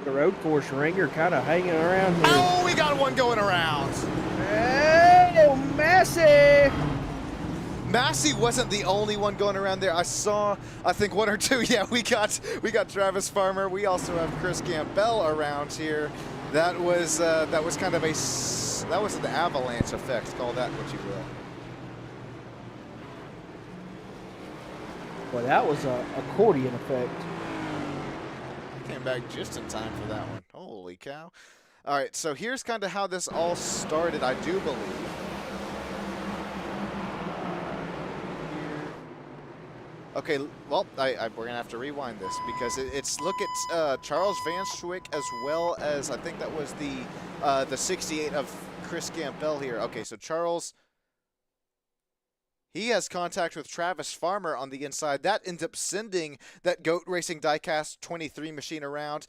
The road course ringer kind of hanging around here. Oh, we got one going around. Oh, Massey! Massey wasn't the only one going around there. I saw, I think, one or two. Yeah, we got Travis Farmer. We also have Chris Campbell around here. That was kind of that was an avalanche effect. Call that what you will. Well, that was a accordion effect. Came back just in time for that one. Holy cow. All right, so here's kind of how this all started, I do believe. Okay, well, we're going to have to rewind this because it's look at Charles Van Schwick as well as I think that was the 68 of Chris Campbell here. Okay, so Charles, he has contact with Travis Farmer on the inside. That ends up sending that Goat Racing Diecast 23 machine around.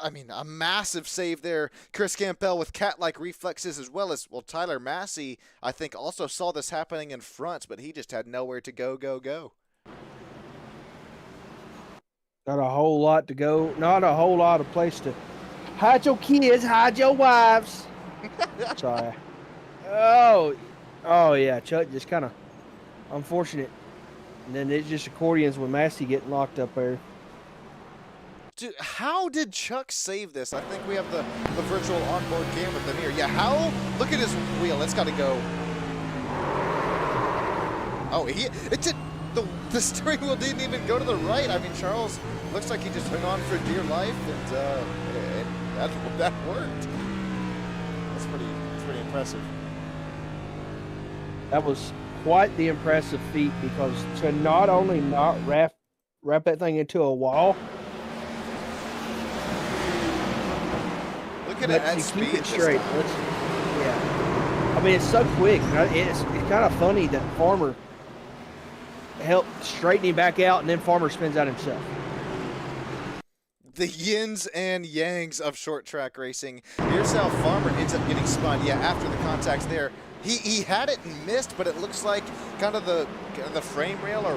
I mean, a massive save there. Chris Campbell with cat-like reflexes as well as, well, Tyler Massey, I think, also saw this happening in front, but he just had nowhere to go. Not a whole lot to go. Not a whole lot of place to hide your kids, hide your wives. Sorry. Oh, yeah. Chuck just kind of unfortunate. And then it's just accordions with Massey getting locked up there. Dude, how did Chuck save this? I think we have the virtual onboard cam with them here. Yeah, how? Look at his wheel. It's got to go. Oh, it did. The steering wheel didn't even go to the right. I mean, Charles looks like he just hung on for dear life, and that worked. That's pretty impressive. That was quite the impressive feat because to not only not wrap that thing into a wall. Look at it at speed. Keep it straight. Yeah. I mean, it's so quick. It's kind of funny that Farmer helped straighten him back out, and then Farmer spins out himself. The yins and yangs of short track racing. Here's how Farmer ends up getting spun. Yeah, after the contacts there, he had it and missed, but it looks like kind of the frame rail or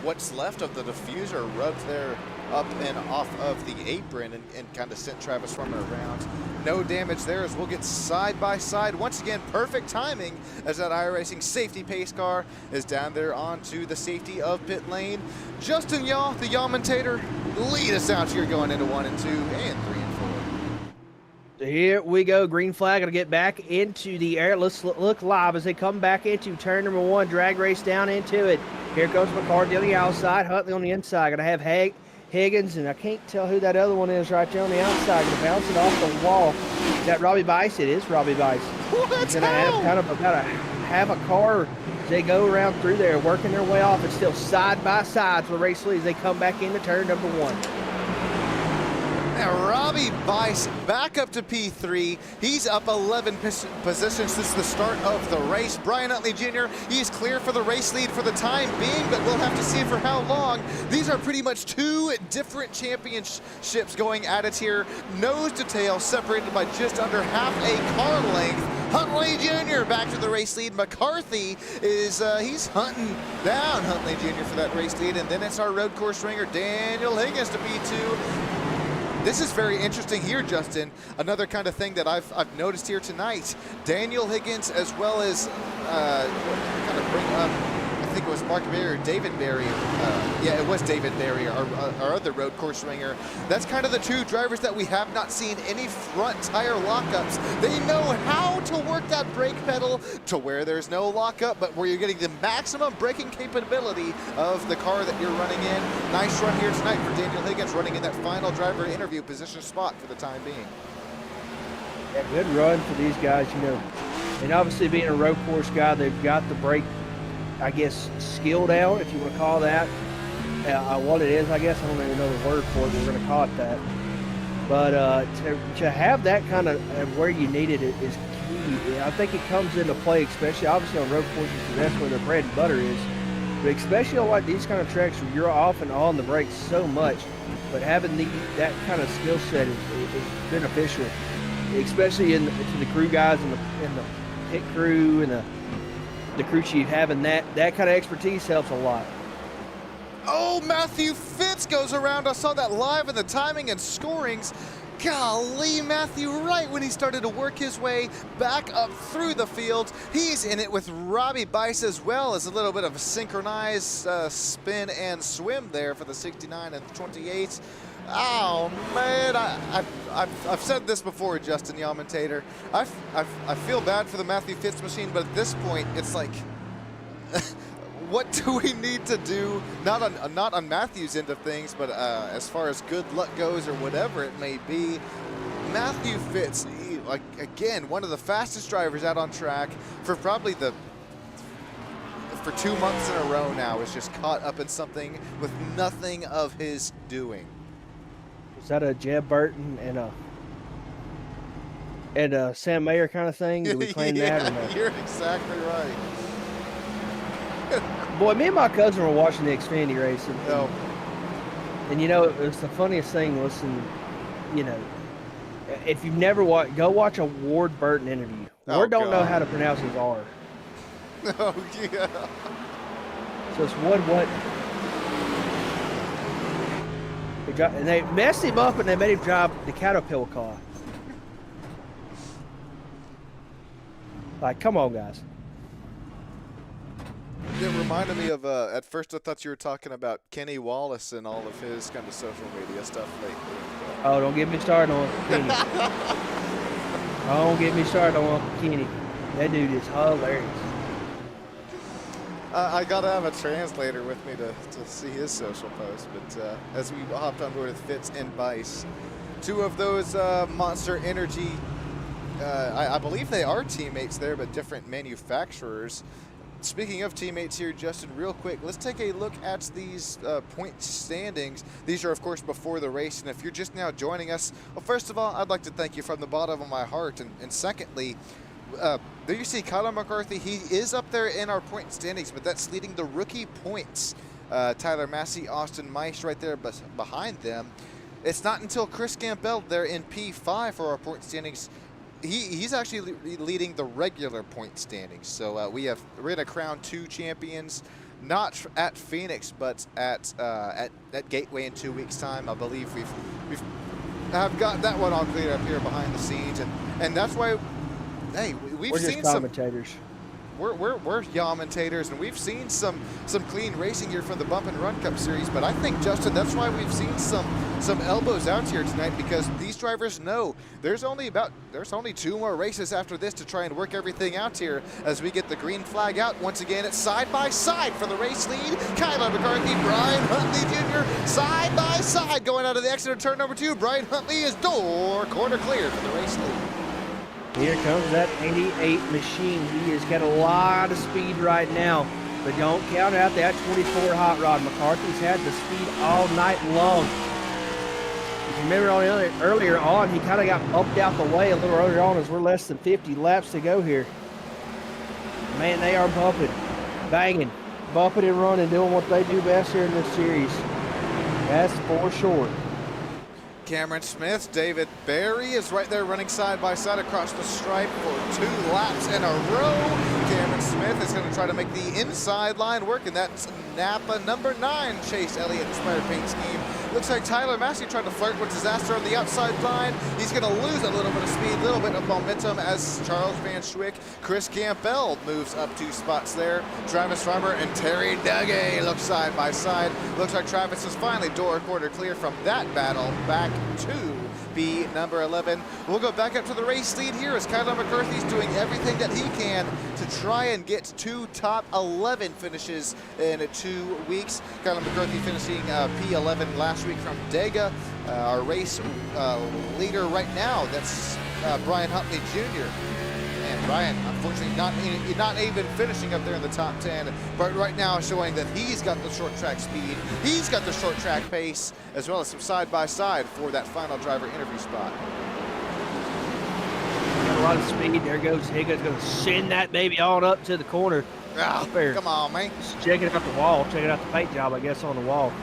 what's left of the diffuser rubbed there up and off of the apron and kind of sent Travis Farmer around. No damage there as we'll get side by side. Once again, perfect timing as that iRacing safety pace car is down there onto the safety of pit lane. Justin Yaw, the Yawmentator, lead us out here going into 1 and 2 and 3 and 4. So here we go. Green flag. Gonna get back into the air. Let's look live as they come back into turn number 1. Drag race down into it. Here comes McCarthy on the outside. Huntley on the inside. Gonna have Higgins, and I can't tell who that other one is right there on the outside. Gonna bounce it off the wall. Is that Robbie Bice? It is Robbie Bice. Let's gonna have kind of about half a car as they go around through there, working their way off. It's still side by side for the race leads. They come back into turn number 1. Now Robbie Bice back up to P3. He's up 11 positions since the start of the race. Brian Utley Jr., he's clear for the race lead for the time being, but we'll have to see for how long. These are pretty much 2 different championships going at it here. Nose to tail, separated by just under half a car length. Huntley Jr. back to the race lead. McCarthy is, he's hunting down Huntley Jr. for that race lead, and then it's our road course ringer, Daniel Higgins, to P2. This is very interesting here, Justin. Another kind of thing that I've noticed here tonight. Daniel Higgins, as well as kind of bring up, I think it was Mark Berry or David Berry. Yeah, it was David Berry, our other road course ringer. That's kind of the 2 drivers that we have not seen any front tire lockups. They know how to work that brake pedal to where there's no lockup, but where you're getting the maximum braking capability of the car that you're running in. Nice run here tonight for Daniel Higgins, running in that final driver interview position spot for the time being. Yeah, good run for these guys, you know. And obviously being a road course guy, they've got the brake, I guess, skill down, if you want to call that. What it is, I guess, I don't even know the word for it, we're going to call it that. But to have that kind of where you need it is key. I think it comes into play, especially obviously on road courses, because that's where their bread and butter is. But especially on like these kind of tracks where you're off and on the brakes so much, but having that kind of skill set is beneficial, especially to the crew guys and the pit crew and the crew chief. Having that kind of expertise helps a lot. Oh, Matthew Fitz goes around. I saw that live in the timing and scorings. Golly, Matthew, right when he started to work his way back up through the field. He's in it with Robbie Bice as well as a little bit of a synchronized spin and swim there for the 69 and 28. Oh man, I've said this before, Justin Yamentator. I feel bad for the Matthew Fitz machine, but at this point, it's like, what do we need to do? Not on Matthew's end of things, but as far as good luck goes or whatever it may be, Matthew Fitz, like again, one of the fastest drivers out on track for probably for 2 months in a row now, is just caught up in something with nothing of his doing. Is that a Jeb Burton and a Sam Mayer kind of thing? Do we claim that or no? You're exactly right. Boy, me and my cousin were watching the Xfinity race. No. And you know, it's the funniest thing. Listen, you know, if you've never watched, go watch a Ward Burton interview. Ward don't know how to pronounce his R. Oh, yeah. So it's what? And they messed him up and they made him drive the Caterpillar car. Like, come on, guys. It reminded me of, at first I thought you were talking about Kenny Wallace and all of his kind of social media stuff lately. Oh, don't get me started on Kenny. Don't get me started on Kenny. That dude is hilarious. I got to have a translator with me to see his social post, but as we hopped on board with Fitz and Bice, two of those Monster Energy, I believe they are teammates there, but different manufacturers. Speaking of teammates here, Justin, real quick, let's take a look at these point standings. These are, of course, before the race, and if you're just now joining us, well, first of all, I'd like to thank you from the bottom of my heart, and secondly, there you see Kyler McCarthy. He is up there in our point standings, but that's leading the rookie points. Tyler Massey, Austin Meiss right there behind them. It's not until Chris Campbell there in P5 for our point standings. He's actually leading the regular point standings. So we're going to crown 2 champions, not at Phoenix, but at Gateway in 2 weeks' time. I believe have got that one all cleared up here behind the scenes, and that's why. Hey, we've seen commentators. We're Yamentators, and we've seen some clean racing here from the Bump and Run Cup Series. But I think, Justin, that's why we've seen some elbows out here tonight, because these drivers know there's only 2 more races after this to try and work everything out here as we get the green flag out. Once again, it's side by side for the race lead. Kyler McCarthy, Brian Huntley Jr. side by side going out of the exit of turn number 2. Brian Huntley is corner clear for the race lead. Here comes that 88 machine. He has got a lot of speed right now, but don't count out that 24 hot rod. McCarthy's had the speed all night long. If you remember earlier on, he kind of got bumped out the way a little earlier on as we're less than 50 laps to go here. Man, they are bumping, banging, bumping and running, doing what they do best here in this series. That's for sure. Cameron Smith, David Barry is right there running side by side across the stripe for 2 laps in a row. Cameron Smith is going to try to make the inside line work, and that's Napa number 9 Chase Elliott inspired paint scheme. Looks like Tyler Massey tried to flirt with disaster on the outside line. He's going to lose a little bit of speed, a little bit of momentum as Charles Van Schwick, Chris Campbell moves up 2 spots there. Travis Farmer and Terry Dugay look side by side. Looks like Travis is finally quarter clear from that battle back to be number 11. We'll go back up to the race lead here as Kyler McCarthy's doing everything that he can to try and get 2 top 11 finishes in 2 weeks. Kyler McCarthy finishing P11 last week from Dega. Our race leader right now, that's Brian Huntley Jr. And Brian, unfortunately, not even finishing up there in the top 10, but right now showing that he's got the short track speed, he's got the short track pace, as well as some side-by-side for that final driver interview spot. Got a lot of speed. There goes Higgins, going to send that baby on up to the corner. Oh, come on, man. Just checking out the wall, checking out the paint job, I guess, on the wall.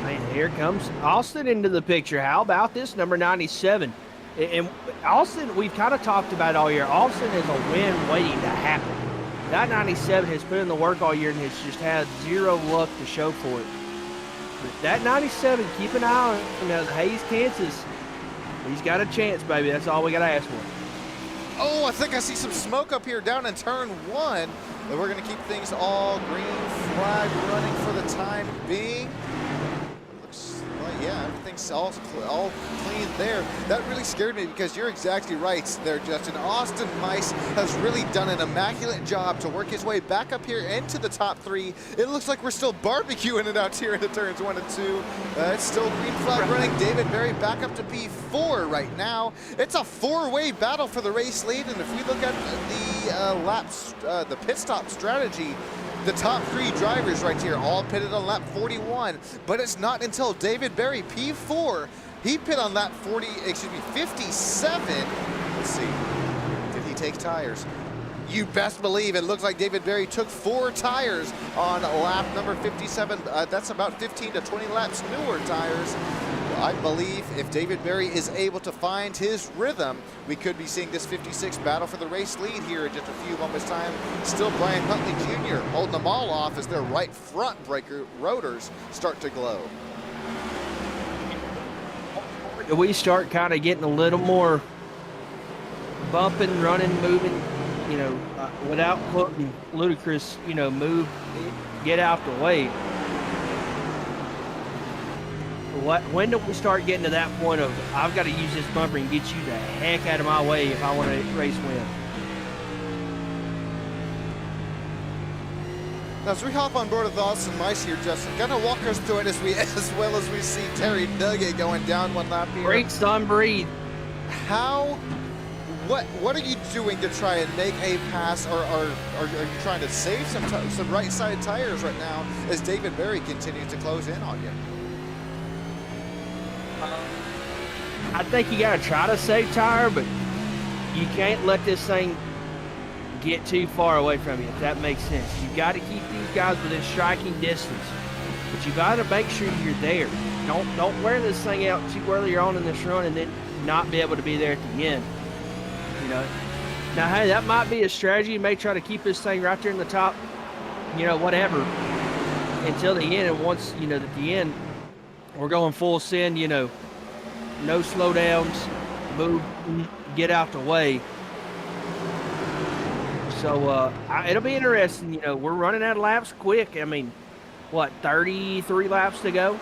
Man, here comes Austin into the picture. How about this number 97? And Austin, we've kind of talked about all year. Austin is a win waiting to happen. That 97 has put in the work all year and has just had 0 luck to show for it. But that 97, keep an eye on him. Hayes, Kansas, he's got a chance, baby. That's all we got to ask for. Oh, I think I see some smoke up here down in turn 1. And we're going to keep things all green flag running for the time being. everything's all clean there. That really scared me because you're exactly right there, Justin. Austin Mice has really done an immaculate job to work his way back up here into the top 3. It looks like we're still barbecuing it out here in the turns 1 and 2. It's still green flag running. David Berry back up to P4 right now. It's a 4-way battle for the race lead, and if we look at the pit stop strategy, the top 3 drivers right here all pitted on lap 41, but it's not until David Berry, P4, he pit on lap 57. Let's see, did he take tires? You best believe it looks like David Berry took 4 tires on lap number 57. That's about 15 to 20 laps newer tires. I believe if David Berry is able to find his rhythm, we could be seeing this 56 battle for the race lead here in just a few moments' time. Still Brian Huntley Jr. holding them all off as their right front breaker rotors start to glow. We start kind of getting a little more bumping, running, moving, you know, without putting ludicrous, you know, move, get out the way. When do we start getting to that point of I've got to use this bumper and get you the heck out of my way if I want to race win? Now, as we hop on board with Austin Mice here, Justin, gonna walk us through it as well as we see Terry Duggett going down 1 lap here. Break, son, breathe. What are you doing to try and make a pass, or are you trying to save some right side tires right now as David Berry continues to close in on you? I think you got to try to save tire, but you can't let this thing get too far away from you, if that makes sense. You got to keep these guys within striking distance, but you got to make sure you're there. Don't wear this thing out too early on in this run and then not be able to be there at the end. You know. Now, hey, that might be a strategy. You may try to keep this thing right there in the top, you know, whatever, until the end. And once, you know, at the end, we're going full send, you know, no slowdowns, move, get out the way. So it'll be interesting. You know, we're running out of laps quick. I mean, what, 33 laps to go?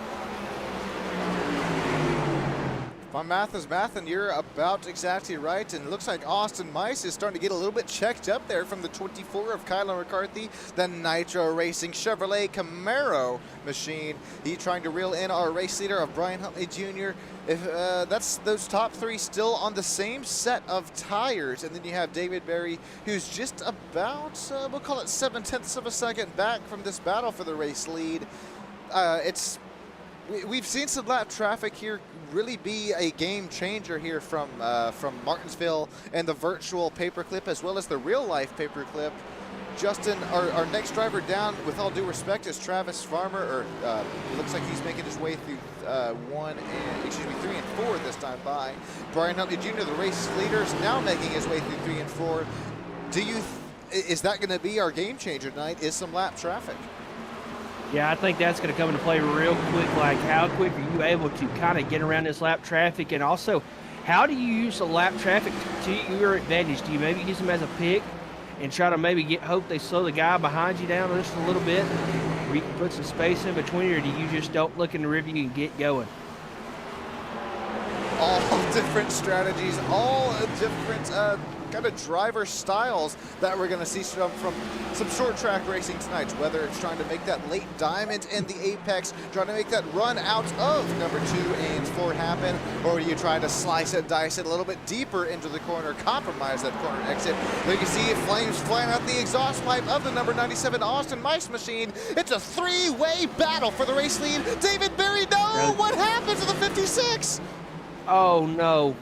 If my math is math, and you're about exactly right. And it looks like Austin Mice is starting to get a little bit checked up there from the 24 of Kylan McCarthy, the Nitro Racing Chevrolet Camaro machine. He's trying to reel in our race leader of Brian Huntley Jr. If that's those top 3 still on the same set of tires, and then you have David Berry, who's just about we'll call it 7/10 of a second back from this battle for the race lead. We've seen some lap traffic here really be a game changer here from Martinsville and the virtual paperclip as well as the real life paperclip. Justin, our next driver down, with all due respect, is Travis Farmer, or looks like he's making his way through 3 and 4 this time by. Brian Huntley Jr., the race leader, is now making his way through 3 and 4. Is that going to be our game changer tonight? Is some lap traffic? Yeah, I think that's going to come into play real quick. Like, how quick are you able to kind of get around this lap traffic? And also, how do you use the lap traffic to your advantage? Do you maybe use them as a pick and try to maybe hope they slow the guy behind you down just a little bit, where you can put some space in between, or do you just don't look in the rearview and get going? All different strategies, all different kind of driver styles that we're going to see from some short track racing tonight, whether it's trying to make that late diamond in the apex, trying to make that run out of number 2 and 4 happen, or you try to slice it, dice it a little bit deeper into the corner, compromise that corner exit. There you see flames flying out the exhaust pipe of the number 97 Austin Mice machine. It's a 3-way battle for the race lead. David Berry, no! What happens to the 56? Oh, no.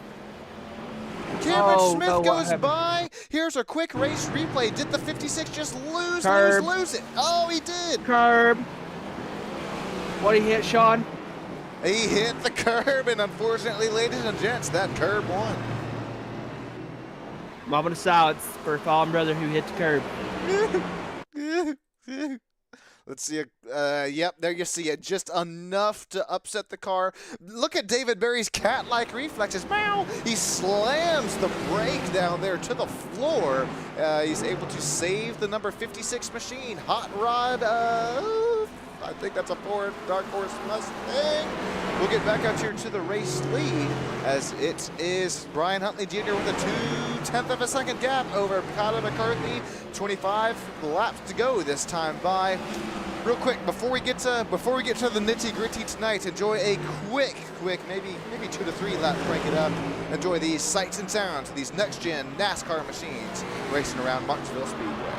Cameron Smith goes by. Here's a quick race replay. Did the 56 just lose it? Oh, he did. Curb. What did he hit, Sean? He hit the curb, and unfortunately, ladies and gents, that curb won. Moment of silence for a fallen brother who hit the curb. Let's see it. Yep, there you see it. Just enough to upset the car. Look at David Berry's cat-like reflexes. Meow! He slams the brake down there to the floor. He's able to save the number 56 machine. Hot Rod, think that's a Ford Dark Horse Mustang. We'll get back out here to the race lead as it is Brian Huntley Jr. with a 0.2 of a second gap over Kyler McCarthy. 25 laps to go this time by. Real quick, before we get to the nitty-gritty tonight, enjoy a quick, maybe 2 to 3 lap crank it up. Enjoy these sights and sounds of these next-gen NASCAR machines racing around Martinsville Speedway.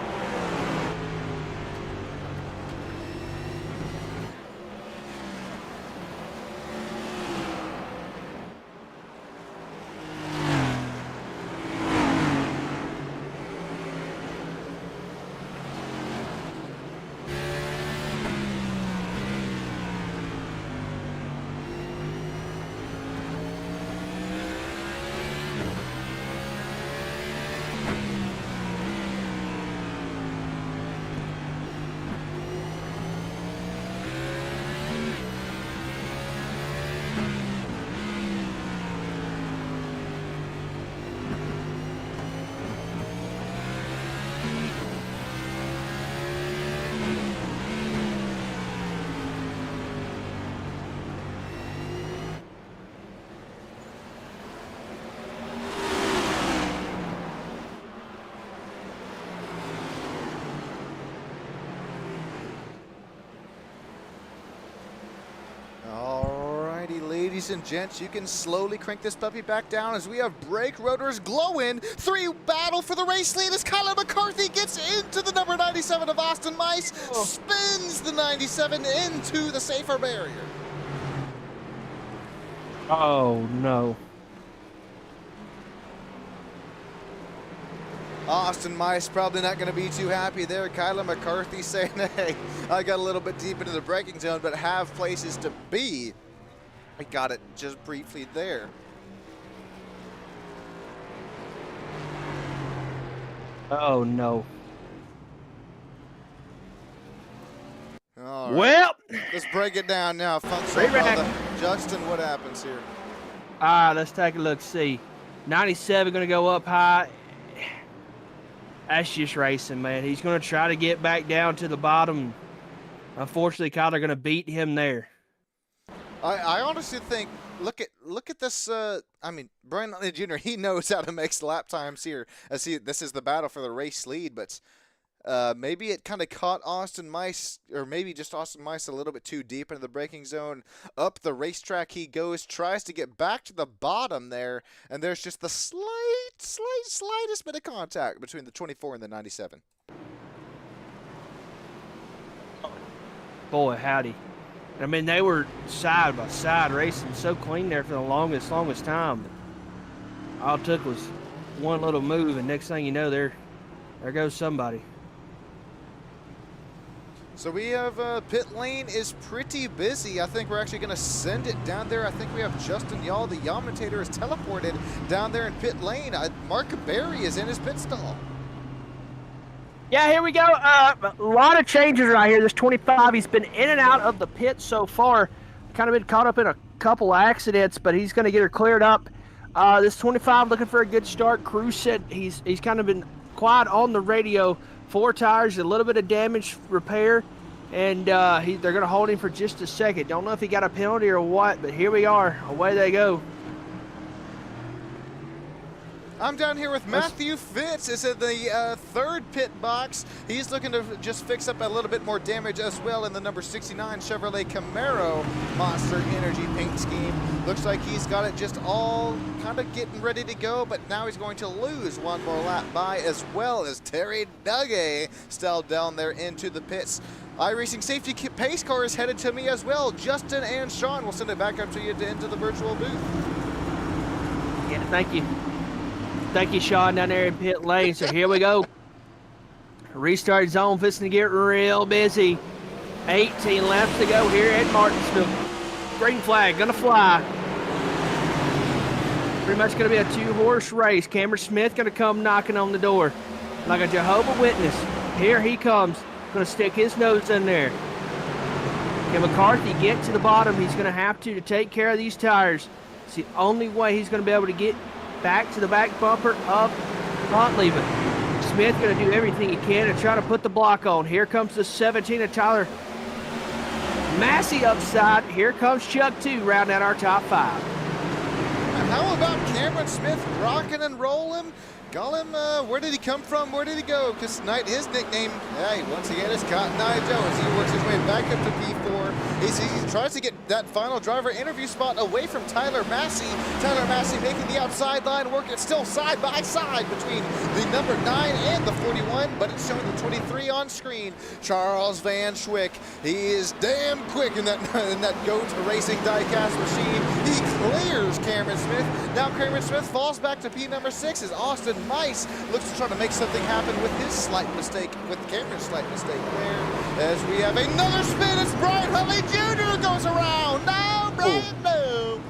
Ladies and gents, you can slowly crank this puppy back down as we have brake rotors glowing. 3 battle for the race lead as Kyler McCarthy gets into the number 97 of Austin Mice, spins the 97 into the safer barrier. Oh, no. Austin Mice probably not going to be too happy there. Kyler McCarthy saying, hey, I got a little bit deep into the braking zone, but have places to be. I got it just briefly there. Oh, no. All right. Well, let's break it down now. Functional brother. Justin, what happens here? All right, let's take a look. See, 97 going to go up high. That's just racing, man. He's going to try to get back down to the bottom. Unfortunately, Kyler going to beat him there. I honestly think, look at this. I mean, Brian Huntley Jr., he knows how to make lap times here. This is the battle for the race lead, but maybe it kind of caught Austin Mice, or maybe just Austin Mice a little bit too deep into the braking zone. Up the racetrack he goes, tries to get back to the bottom there, and there's just the slightest bit of contact between the 24 and the 97. Boy, howdy. I mean, they were side by side racing so clean there for the longest time. All it took was one little move, and next thing you know, there goes somebody. So we have pit lane is pretty busy. I think we're actually going to send it down there. I think we have Justin Yall, the Yamatator, is teleported down there in pit lane. Mark Berry is in his pit stall. Yeah, here we go. A lot of changes right here. This 25, he's been in and out of the pit so far. Kind of been caught up in a couple accidents, but he's going to get her cleared up. This 25 looking for a good start. Crew said he's kind of been quiet on the radio. 4 tires, a little bit of damage repair, and they're going to hold him for just a second. Don't know if he got a penalty or what, but here we are. Away they go. I'm down here with Matthew Fitz. Is in the third pit box. He's looking to just fix up a little bit more damage as well in the number 69 Chevrolet Camaro Monster Energy paint scheme. Looks like he's got it just all kind of getting ready to go, but now he's going to lose one more lap by, as well as Terry Dugay still down there into the pits. iRacing safety pace car is headed to me as well. Justin and Sean will send it back up to you into the virtual booth. Yeah, thank you. Thank you, Sean, down there in pit lane. So here we go. Restart zone, fixing to get real busy. 18 laps to go here at Martinsville. Green flag, gonna fly. Pretty much gonna be a 2-horse race. Cameron Smith gonna come knocking on the door like a Jehovah's Witness. Here he comes, gonna stick his nose in there. Can McCarthy get to the bottom? He's gonna have to take care of these tires. It's the only way he's gonna be able to get back to the back bumper of Huntley, but Smith going to do everything he can to try to put the block on. Here comes the 17 of Tyler Massey upside. Here comes Chuck 2, rounding out our top 5. And how about Cameron Smith rocking and rolling? Call him, where did he come from? Where did he go? Because tonight his nickname, hey, once again, is Cotton Eye Joe as he works his way back up to P4. He tries to get that final driver interview spot away from Tyler Massey. Tyler Massey making the outside line work. It's still side by side between the number 9 and the 41, but it's showing the 23 on screen. Charles Van Schwick, he is damn quick in that GOAT Racing diecast machine. He clears Cameron Smith. Now Cameron Smith falls back to P number 6 as Austin Mice looks to try to make something happen with his slight mistake, with Cameron's slight mistake there. As we have another spin, it's Brian Huntley Jr. goes around. No, Brian, no.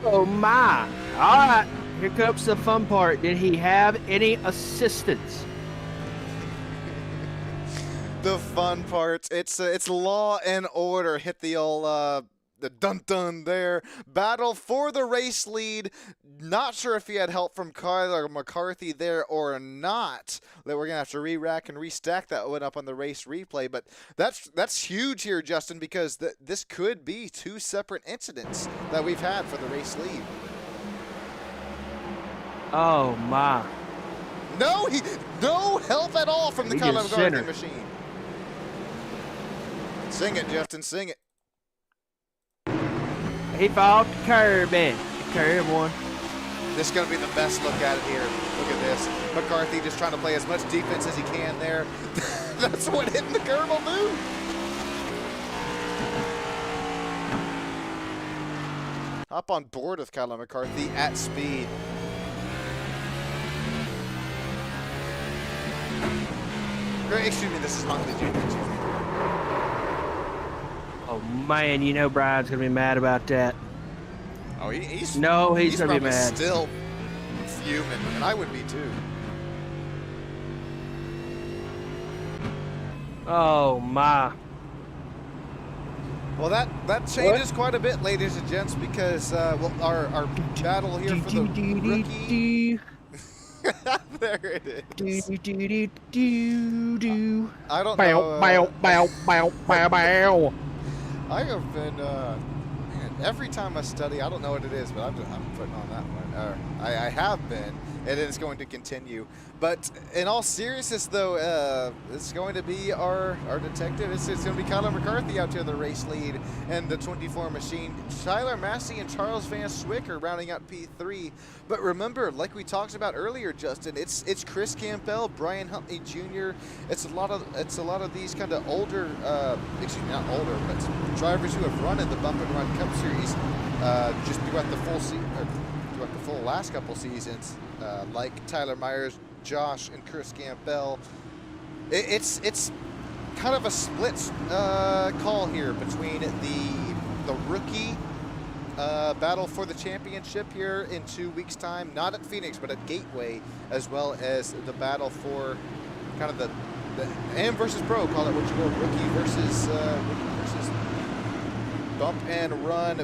Oh my. All right, here comes the fun part. Did he have any assistance? The fun part, it's Law and Order. Hit the old the dun-dun there. Battle for the race lead. Not sure if he had help from Kyler McCarthy there or not. That we're going to have to re-rack and restack that one up on the race replay. But that's huge here, Justin, because this could be 2 separate incidents that we've had for the race lead. Oh, my. No help at all from the Kyler McCarthy machine. Sing it, Justin, sing it. He fought the curb in. The curb one. This is going to be the best look at it here. Look at this. McCarthy just trying to play as much defense as he can there. That's what hitting the curb will do. Hop on board with Kyler McCarthy at speed. Excuse me, this is Huntley Jr. Oh, man, you know Brian's going to be mad about that. Oh, he's going to be mad. Still fuming, and I would be too. Oh, my. Well, that changes quite a bit, ladies and gents, because well, our battle here for the rookie. There it is. I don't know. I have been, man, every time I study, I don't know what it is, but I'm putting on that one. I have been, and it's going to continue. But in all seriousness, though, it's going to be our detective. It's going to be Kyler McCarthy out to the race lead and the 24 machine. Tyler Massey and Charles Van Schwick are rounding out P3. But remember, like we talked about earlier, Justin, it's Chris Campbell, Brian Huntley Jr. It's a lot of these kind of older, excuse me, not older, but drivers who have run in the Bump and Run Cup Series just throughout the full last couple seasons, like Tyler Myers, Josh, and Chris Campbell. It's kind of a split call here between the rookie battle for the championship here in 2 weeks' time, not at Phoenix but at Gateway, as well as the battle for kind of the AM versus pro, call it what you will, rookie versus bump and run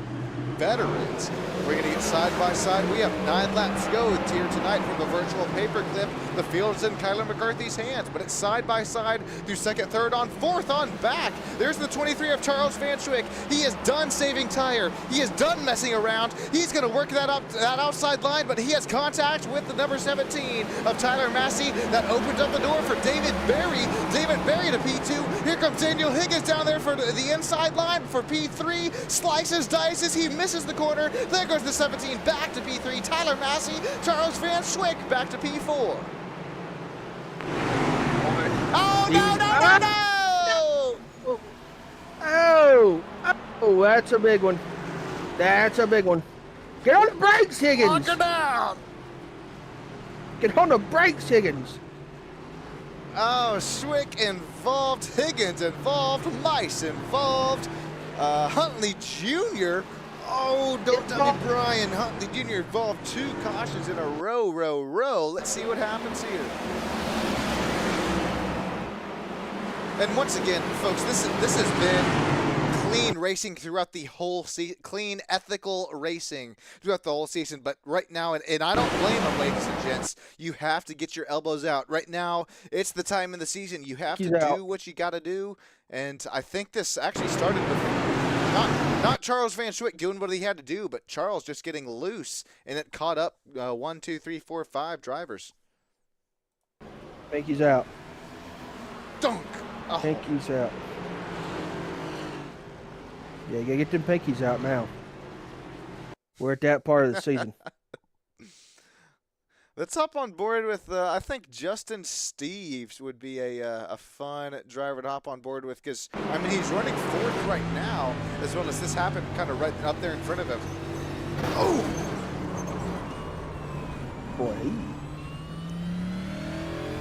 veterans. We're going to get side by side. We have 9 laps to go here tonight from the virtual paperclip. The field is in Kyler McCarthy's hands, but it's side by side through second, third, on fourth, on back. There's the 23 of Charles Van Schwick. He is done saving tire. He is done messing around. He's going to work that outside line, but he has contact with the number 17 of Tyler Massey. That opens up the door for David Berry. David Berry to P2. Here comes Daniel Higgins down there for the inside line for P3. Slices, dices. He misses the corner. There goes the 17 back to P3. Tyler Massey, Charles Van Schwick back to P4. Oh, no! Oh, that's a big one. That's a big one. Get on the brakes, Higgins. Lock her down. Get on the brakes, Higgins. Oh, Schwick involved, Higgins involved, Mice involved, Huntley Jr. Oh, don't tell me Brian Huntley Jr. involved 2 cautions in a row. Let's see what happens here. And once again, folks, this has been clean racing throughout the whole season, clean, ethical racing throughout the whole season. But right now, and I don't blame them, ladies and gents, you have to get your elbows out. Right now, it's the time in the season. You have to do what you got to do. And I think this actually started with not Charles Van Schwick doing what he had to do, but Charles just getting loose, and it caught up 1, 2, 3, 4, 5 drivers. Pinky's out. Dunk! Oh. Pinky's out. Yeah, you gotta get them pinkies out now. We're at that part of the season. Let's hop on board with, I think Justin Steves would be a fun driver to hop on board with because, I mean, he's running 4th right now, as well as this happened kind of right up there in front of him. Oh! Boy,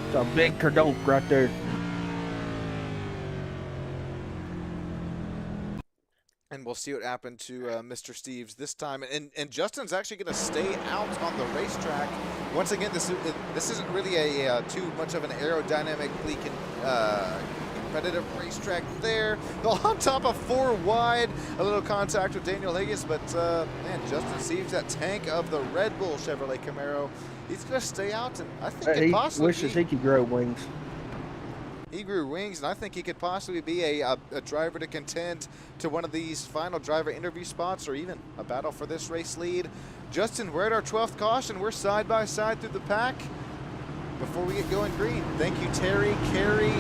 it's a big cardonk right there. And we'll see what happened to Mr. Steves this time. And Justin's actually going to stay out on the racetrack. Once again, this isn't really a too much of an aerodynamically competitive racetrack there. On top of 4 wide, a little contact with Daniel Higgins, but man, Justin Steves, that tank of the Red Bull Chevrolet Camaro, he's going to stay out, and I think He wishes he could grow wings. He grew wings, and I think he could possibly be a driver to contend to one of these final driver interview spots or even a battle for this race lead. Justin, we're at our 12th caution. We're side by side through the pack before we get going green. Thank you, Terry, Carrie,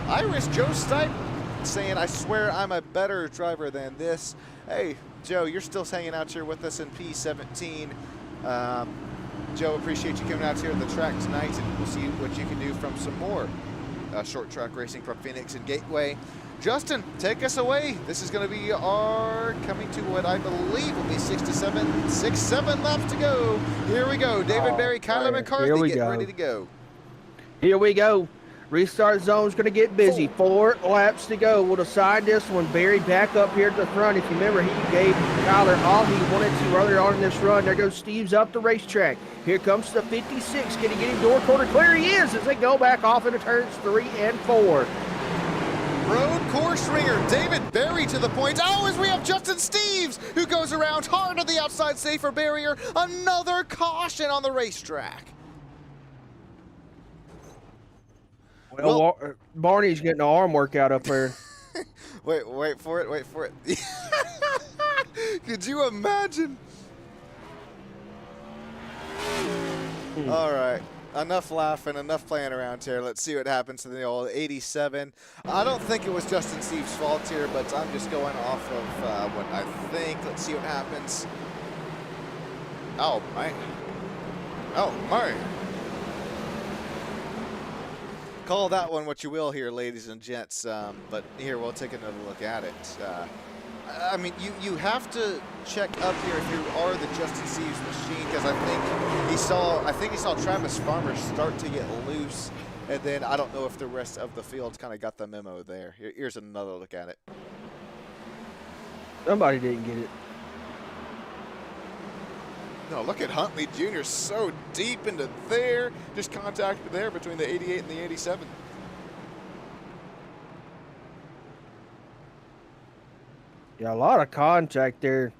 Iris, Joe Stipe saying, I swear I'm a better driver than this. Hey, Joe, you're still hanging out here with us in P17. Joe, appreciate you coming out here at the track tonight, and we'll see what you can do from some more short track racing from Phoenix and Gateway. Justin, take us away. This is going to be our coming to what I believe will be 6 to 7 laps to go. Here we go. David Barry, Kyler McCarthy getting ready to go. Here we go. Restart zone's going to get busy. 4 laps to go. We'll decide this one. Barry back up here at the front. If you remember, he gave Kyler all he wanted to earlier on in this run. There goes Steves up the racetrack. Here comes the 56. Can he get him door quarter clear? He is as they go back off into turns 3 and 4. Road course ringer, David Barry to the point. Oh, as we have Justin Steves, who goes around hard on the outside safer barrier. Another caution on the racetrack. Well, Barney's getting an arm workout up there. wait for it. Could you imagine? All right, enough laughing, enough playing around here. Let's see what happens to the old 87. I don't think it was Justin Steves' fault here, but I'm just going off of what I think. Let's see what happens. Oh, my. Call that one what you will here, ladies and gents, but here we'll take another look at it. I mean, you have to check up here if you are the Justin Steves machine, because I think he saw Travis Farmer start to get loose, and then I don't know if the rest of the field kind of got the memo there. Here's another look at it. Somebody didn't get it. No, look at Huntley Jr. so deep into there. Just contact there between the 88 and the 87. Yeah, a lot of contact there.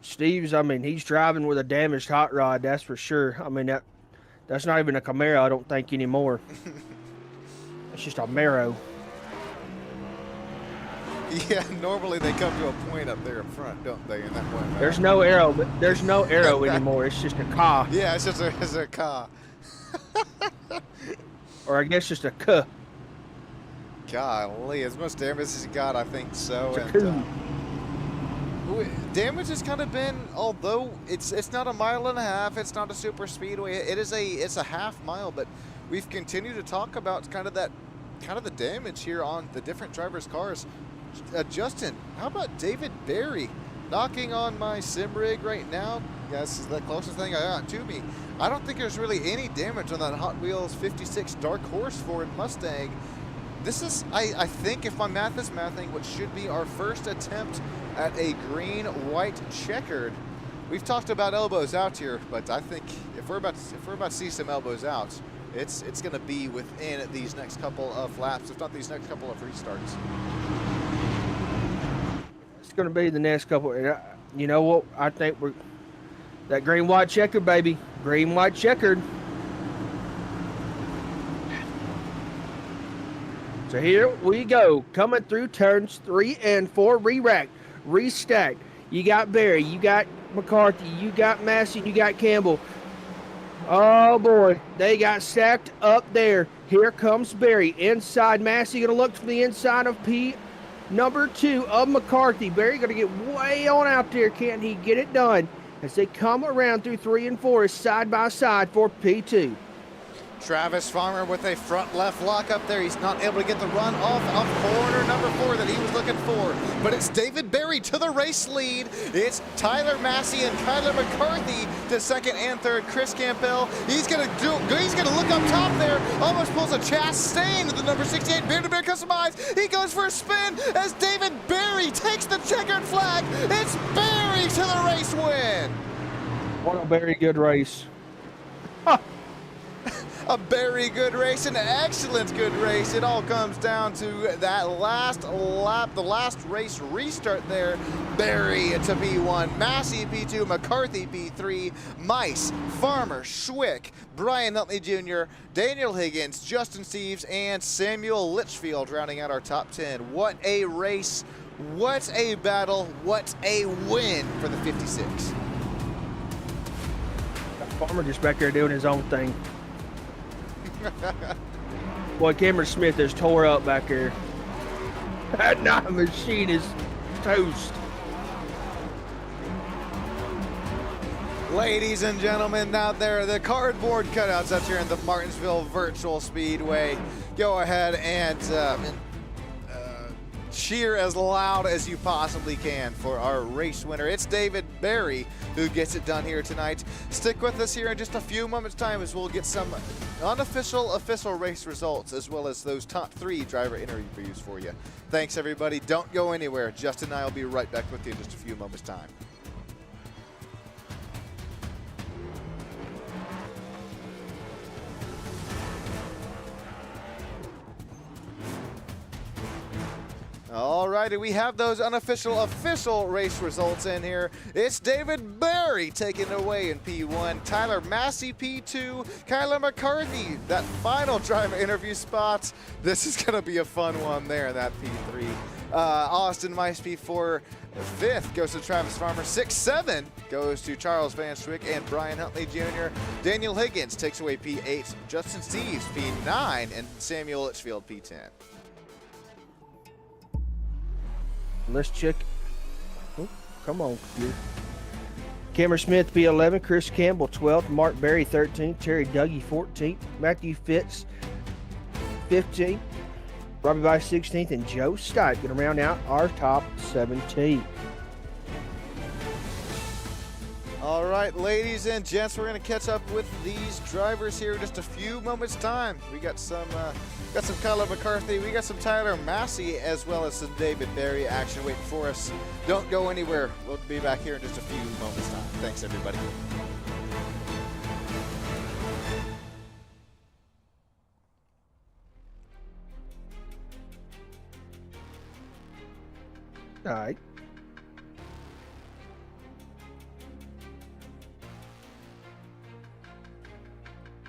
Steves, I mean, he's driving with a damaged hot rod, that's for sure. I mean, that's not even a Camaro, I don't think, anymore. It's just a Marrow. Yeah, normally they come to a point up there in front, don't they? In that one. There's no arrow, but there's no arrow anymore. It's just a car. Yeah, it's just a car. Or I guess just a cuh. Golly, as much damage as he got, I think so. And damage has kind of been, although it's not a mile and a half, it's not a super speedway. It's a half mile, but we've continued to talk about kind of the damage here on the different drivers' cars. Justin, how about David Barry knocking on my sim rig right now? This is the closest thing I got to me. I don't think there's really any damage on that Hot Wheels 56 Dark Horse Ford Mustang. This is, I think, if my math is mathing, what should be our first attempt at a green-white checkered. We've talked about elbows out here, but I think if we're about to see some elbows out, it's going to be within these next couple of laps, if not these next couple of restarts. It's going to be the next couple. You know what? I think we're that green-white checkered, baby. Green-white checkered. So here we go. Coming through turns 3 and 4. Re-rack. Restack. You got Barry. You got McCarthy. You got Massey. You got Campbell. Oh, boy. They got stacked up there. Here comes Barry. Inside. Massey going to look from the inside of number 2 of McCarthy. Barry going to get way on out there. Can he get it done? As they come around through 3 and 4 side by side for P2. Travis Farmer with a front left lock up there. He's not able to get the run off corner number 4 that he was looking for. But it's David Berry to the race lead. It's Tyler Massey and Kyler McCarthy to second and third. Chris Campbell, he's gonna look up top there. Almost pulls a Chastain to the number 68. Bear to bear customized. He goes for a spin as David Berry takes the checkered flag. It's Berry to the race win. What a very good race. A very good race, an excellent good race. It all comes down to that last lap, the last race restart there. Berry to P1, Massey P2, McCarthy P3, Mice, Farmer, Schwick, Brian Huntley Jr., Daniel Higgins, Justin Steves, and Samuel Litchfield rounding out our top 10. What a race, what a battle, what a win for the 56. Farmer just back there doing his own thing. Boy, Cameron Smith is tore up back here. That machine is toast. Ladies and gentlemen, out there, the cardboard cutouts out here in the Martinsville Virtual Speedway. Go ahead and cheer as loud as you possibly can for our race winner. It's David Berry who gets it done here tonight. Stick with us here in just a few moments' time as we'll get some unofficial, official race results as well as those top 3 driver interviews for you. Thanks, everybody. Don't go anywhere. Justin and I will be right back with you in just a few moments' time. All righty, we have those unofficial, official race results in here. It's David Berry taking it away in P1, Tyler Massey P2, Kyler McCarthy, that final driver interview spot. This is gonna be a fun one there in that P3. Austin Mice P4, 5th goes to Travis Farmer, 6, 7 goes to Charles Van Schwick and Brian Huntley Jr. Daniel Higgins takes away P8, Justin Steves P9, and Samuel Litchfield P10. Let's check. Oh, come on, computer. Cameron Smith, P11. Chris Campbell, 12th. Mark Berry, 13th. Terry Dougie, 14th. Matthew Fitz, 15th. Robbie Vice, 16th. And Joe Stipe going to round out our top 17. All right, ladies and gents, we're going to catch up with these drivers here in just a few moments' time. We got some Kyler McCarthy, we got some Tyler Massey, as well as some David Berry action waiting for us. Don't go anywhere. We'll be back here in just a few moments' time. Thanks, everybody. All right.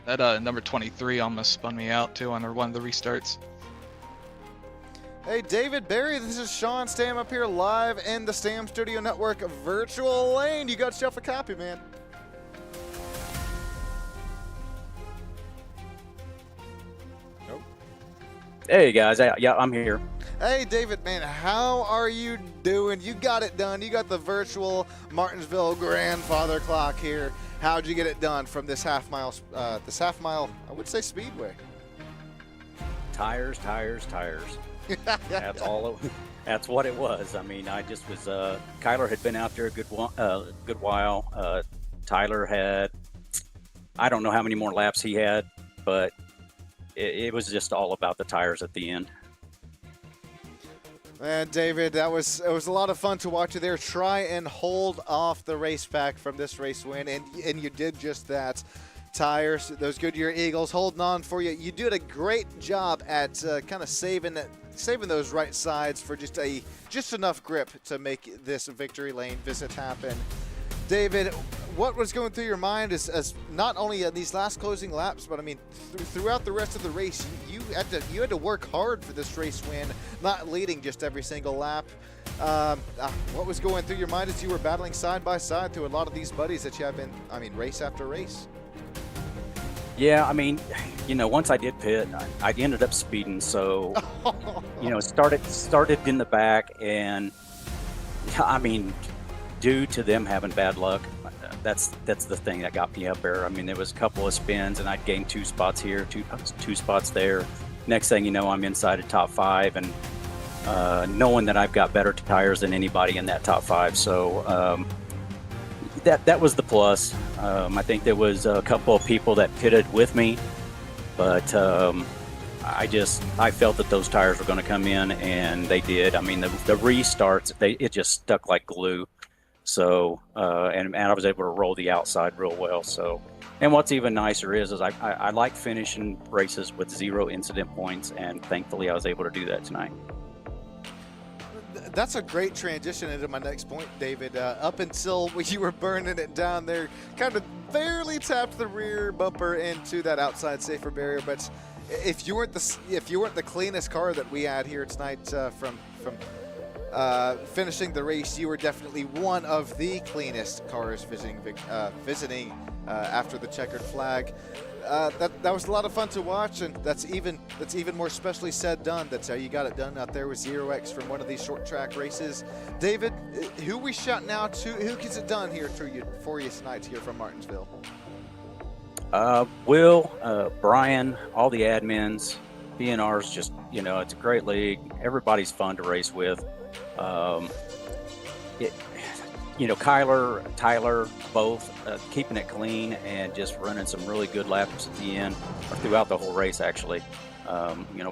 That number 23 almost spun me out too on one of the restarts. Hey, David Berry, this is Sean Stam up here live in the Stam Studio Network virtual lane. You got yourself a copy, man. Nope. Hey guys, yeah, I'm here. Hey, David, man, how are you doing? You got it done. You got the virtual Martinsville grandfather clock here. How'd you get it done from this half mile, I would say speedway? Tires. That's all. That's what it was. I mean, I just was. Kyler had been out there a good while. Tyler had, I don't know how many more laps he had, but it was just all about the tires at the end. Man, David, it was a lot of fun to watch you there try and hold off the race pack from this race win, and you did just that. Tires, those Goodyear Eagles holding on for you. You did a great job at kind of saving those right sides for just enough grip to make this victory lane visit happen. David, what was going through your mind as not only in these last closing laps, but I mean throughout the rest of the race, you had to work hard for this race win, not leading just every single lap. What was going through your mind as you were battling side by side through a lot of these buddies that you have been, I mean, race after race? Yeah, I mean, once I did pit, I ended up speeding. So, started in the back, and I mean, due to them having bad luck, that's the thing that got me up there. I mean, there was a couple of spins, and I'd gained 2 spots here, two spots there. Next thing you know, I'm inside the top 5, and knowing that I've got better tires than anybody in that top 5. So that was the plus. I think there was a couple of people that pitted with me, but I felt that those tires were going to come in, and they did. I mean, the restarts, it just stuck like glue. So, and I was able to roll the outside real well. So, and what's even nicer is I like finishing races with 0 incident points, and thankfully I was able to do that tonight. That's a great transition into my next point, David. Up until you were burning it down there, kind of barely tapped the rear bumper into that outside safer barrier. But if you weren't the cleanest car that we had here tonight from finishing the race, you were definitely one of the cleanest cars visiting after the checkered flag. That was a lot of fun to watch, and that's even more specially said done. That's how you got it done out there with 0x from one of these short track races. David, who we shouting out to? Who gets it done here for you tonight here from Martinsville? Will, Brian, all the admins, BNR's just, it's a great league. Everybody's fun to race with. Kyler, Tyler, both keeping it clean and just running some really good laps at the end, or throughout the whole race, actually.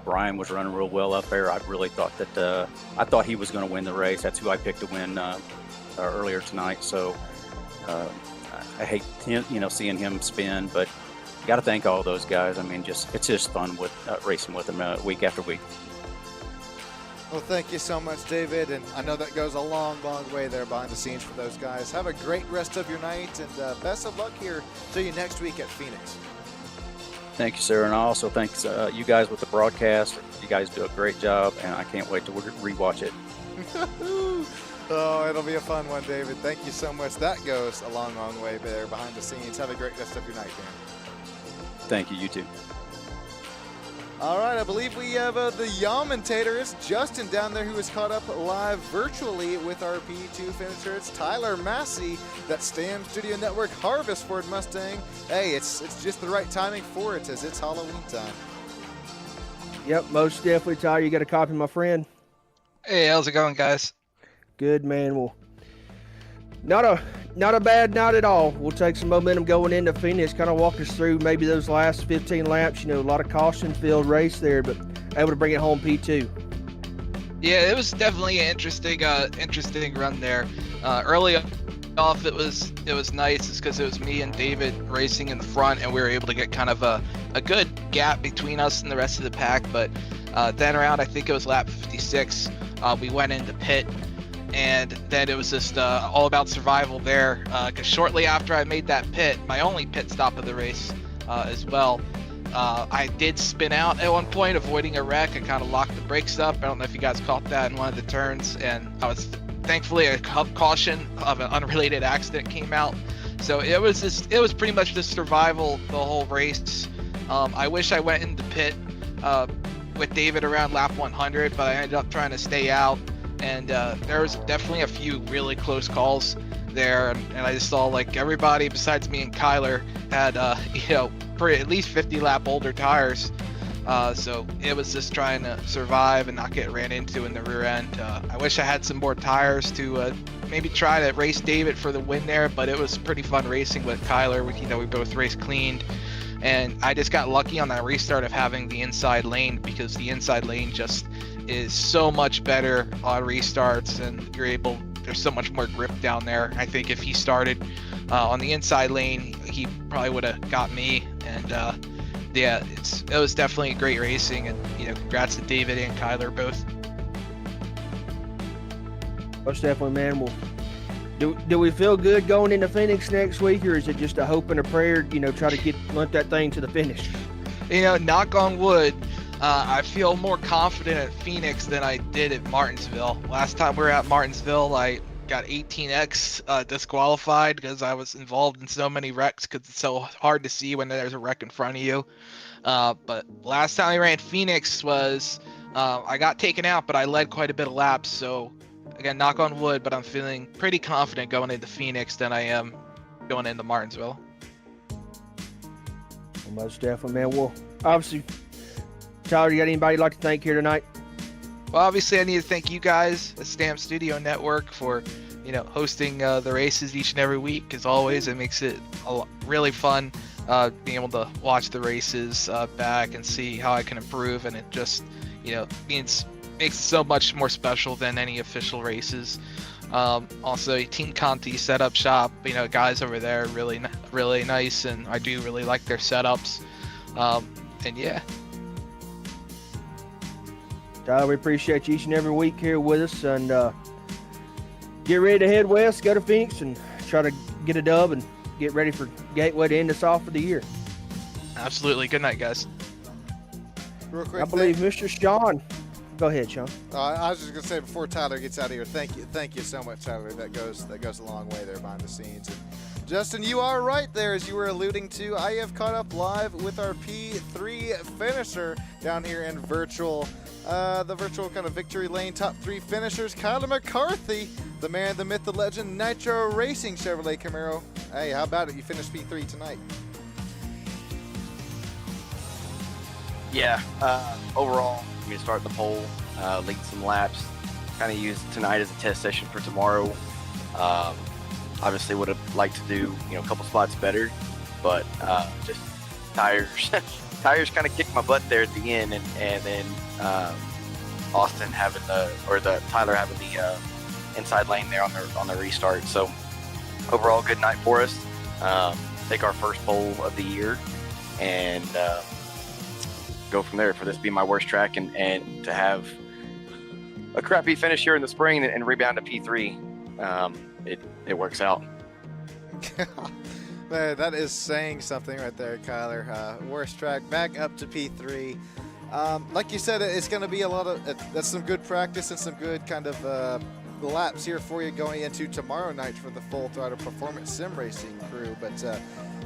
Brian was running real well up there. I really thought that he was going to win the race. That's who I picked to win earlier tonight. So I hate seeing him spin, but you got to thank all those guys. I mean, it's just fun with racing with them week after week. Well, thank you so much, David, and I know that goes a long, long way there behind the scenes for those guys. Have a great rest of your night, and best of luck here. See you next week at Phoenix. Thank you, sir, and I also thank you guys with the broadcast. You guys do a great job, and I can't wait to rewatch it. Oh, it'll be a fun one, David. Thank you so much. That goes a long, long way there behind the scenes. Have a great rest of your night, man. Thank you. You too. All right, I believe we have the commentator. It's Justin down there who is caught up live virtually with our P2 finisher. It's Tyler Massey, that Stam Studio Network Harvest Ford Mustang. Hey, it's just the right timing for it as it's Halloween time. Yep, most definitely, Tyler. You got a copy, my friend? Hey, how's it going, guys? Good, man. Well, not a bad night at all. We'll take some momentum going into Phoenix. Kind of walk us through maybe those last 15 laps. A lot of caution-filled race there, but able to bring it home P2. Yeah, it was definitely an interesting run there. Early off, it was nice. It's because it was me and David racing in the front, and we were able to get kind of a good gap between us and the rest of the pack. But then around, I think it was lap 56, we went into pit. And then it was just all about survival there, because shortly after I made that pit, my only pit stop of the race as well, I did spin out at one point, avoiding a wreck. I kind of locked the brakes up. I don't know if you guys caught that in one of the turns, and I was thankfully a caution of an unrelated accident came out. So it was pretty much just survival the whole race. I wish I went into pit with David around lap 100, but I ended up trying to stay out. And there was definitely a few really close calls there, and I just saw like everybody besides me and Kyler had at least 50 lap older tires, so it was just trying to survive and not get ran into in the rear end. I wish I had some more tires to maybe try to race David for the win there, but it was pretty fun racing with Kyler. We both race cleaned, and I just got lucky on that restart of having the inside lane, because the inside lane just is so much better on restarts, and there's so much more grip down there. I think if he started on the inside lane, he probably would have got me. And it was definitely great racing, and congrats to David and Kyler both. Most definitely, man. Well, Do we feel good going into Phoenix next week, or is it just a hope and a prayer? Try to limp that thing to the finish. Knock on wood. I feel more confident at Phoenix than I did at Martinsville. Last time we were at Martinsville, I got 18x disqualified because I was involved in so many wrecks because it's so hard to see when there's a wreck in front of you. But last time I ran Phoenix was I got taken out, but I led quite a bit of laps. So again, knock on wood, but I'm feeling pretty confident going into Phoenix than I am going into Martinsville. Well, most definitely, man. Well, obviously, Tyler, you got anybody you'd like to thank here tonight? Well, obviously, I need to thank you guys, the Stamp Studio Network, for hosting the races each and every week. As always, it makes it really fun being able to watch the races back and see how I can improve, and it just makes it so much more special than any official races. Also, Team Conti setup shop, guys over there really nice, and I do really like their setups. And yeah. Tyler, we appreciate you each and every week here with us, and get ready to head west, go to Phoenix, and try to get a dub and get ready for Gateway to end us off for the year. Absolutely. Good night, guys. Real quick, I believe Mr. Sean. Go ahead, Sean. I was just gonna say before Tyler gets out of here, thank you so much, Tyler. That goes a long way there behind the scenes. And Justin, you are right there, as you were alluding to. I have caught up live with our P3 finisher down here in the virtual kind of victory lane top 3 finishers. Kyler McCarthy, the man, the myth, the legend, Nitro Racing Chevrolet Camaro. Hey, how about it? You finished P3 tonight. Yeah, overall, I'm going to start the pole, lead some laps, kind of use tonight as a test session for tomorrow. Obviously would have liked to do, a couple spots better, but just tires kind of kicked my butt there at the end, and then Austin having Tyler having the inside lane there on the restart. So overall, good night for us. Take our first pole of the year, and go from there. For this to be my worst track, and to have a crappy finish here in the spring and rebound to P3, it works out. Man, that is saying something right there, Kyler. Worst track, back up to P3. Like you said, it's going to be that's some good practice and some good kind of laps here for you going into tomorrow night for the full throttle performance sim racing crew. But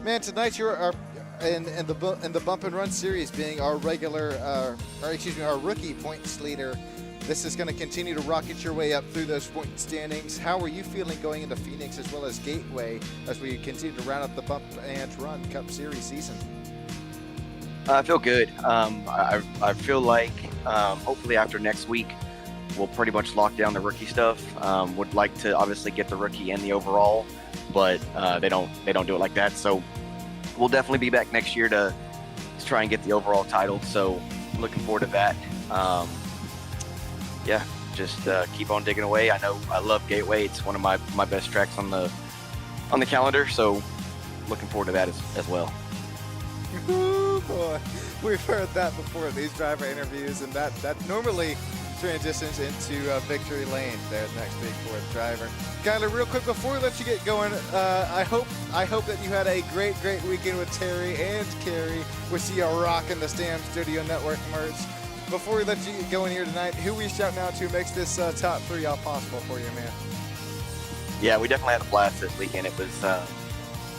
man, tonight you're in the bump and run series, being our our rookie points leader. This is going to continue to rocket your way up through those point standings. How are you feeling going into Phoenix as well as Gateway as we continue to round up the Bump and Run Cup Series season? I feel good. I feel like hopefully after next week we'll pretty much lock down the rookie stuff. Would like to obviously get the rookie and the overall, but they don't do it like that. So we'll definitely be back next year to try and get the overall title. So looking forward to that. Yeah, just keep on digging away. I know I love Gateway. It's one of my best tracks on the calendar. So looking forward to that as well. Ooh, boy. We've heard that before in these driver interviews, and that normally transitions into victory lane there next week for the driver. Kyler, real quick before we let you get going, I hope that you had a great weekend with Terry and Carrie. We see you rocking the Stamp Studio Network merch. Before we let you get going here tonight, who we shouting out to makes this top 3 all possible for you, man? Yeah, we definitely had a blast this weekend. It was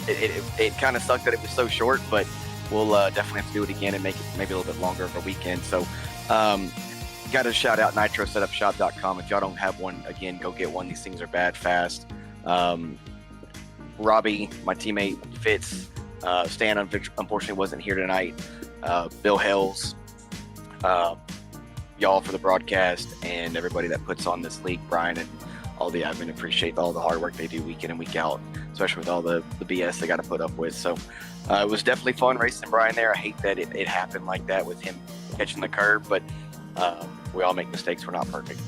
it kind of sucked that it was so short, but we'll definitely have to do it again and make it maybe a little bit longer of a weekend. So got to shout out nitrosetupshop.com. If y'all don't have one, again, go get one. These things are bad fast. Robbie, my teammate, Fitz, Stan unfortunately wasn't here tonight. Bill Hells, y'all for the broadcast, and everybody that puts on this league, Brian and all the admin, appreciate all the hard work they do week in and week out, especially with all the BS they got to put up with. So it was definitely fun racing Brian there. I hate that it happened like that with him catching the curb, but we all make mistakes. We're not perfect.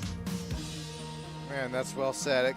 Man, that's well said.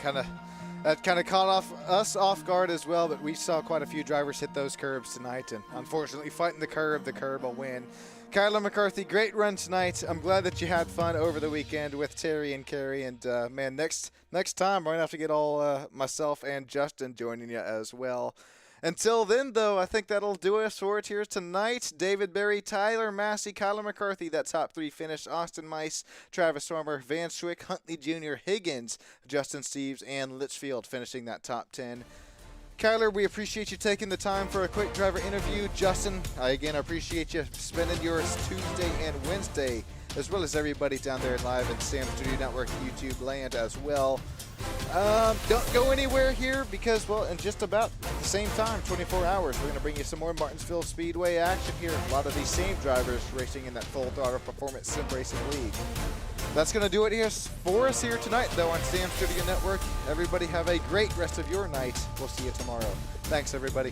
That kind of caught us off guard as well, but we saw quite a few drivers hit those curbs tonight, and unfortunately fighting the curb will win. Kyler McCarthy, great run tonight. I'm glad that you had fun over the weekend with Terry and Carrie, and man, next time we're going to have to get all myself and Justin joining you as well. Until then, though, I think that'll do us for it here tonight. David Berry, Tyler Massey, Kyler McCarthy, that top 3 finish. Austin Mice, Travis Farmer, Van Schwick, Huntley Jr., Higgins, Justin Steves, and Litchfield finishing that top 10. Kyler, we appreciate you taking the time for a quick driver interview. Justin, again, I appreciate you spending yours Tuesday and Wednesday, as well as everybody down there live in Sam Studio Network YouTube land as well. Don't go anywhere here because, well, in just about the same time, 24 hours, we're going to bring you some more Martinsville Speedway action here. A lot of these same drivers racing in that full throttle performance sim racing league. That's going to do it here for us here tonight, though, on Sam Studio Network. Everybody have a great rest of your night. We'll see you tomorrow. Thanks, everybody.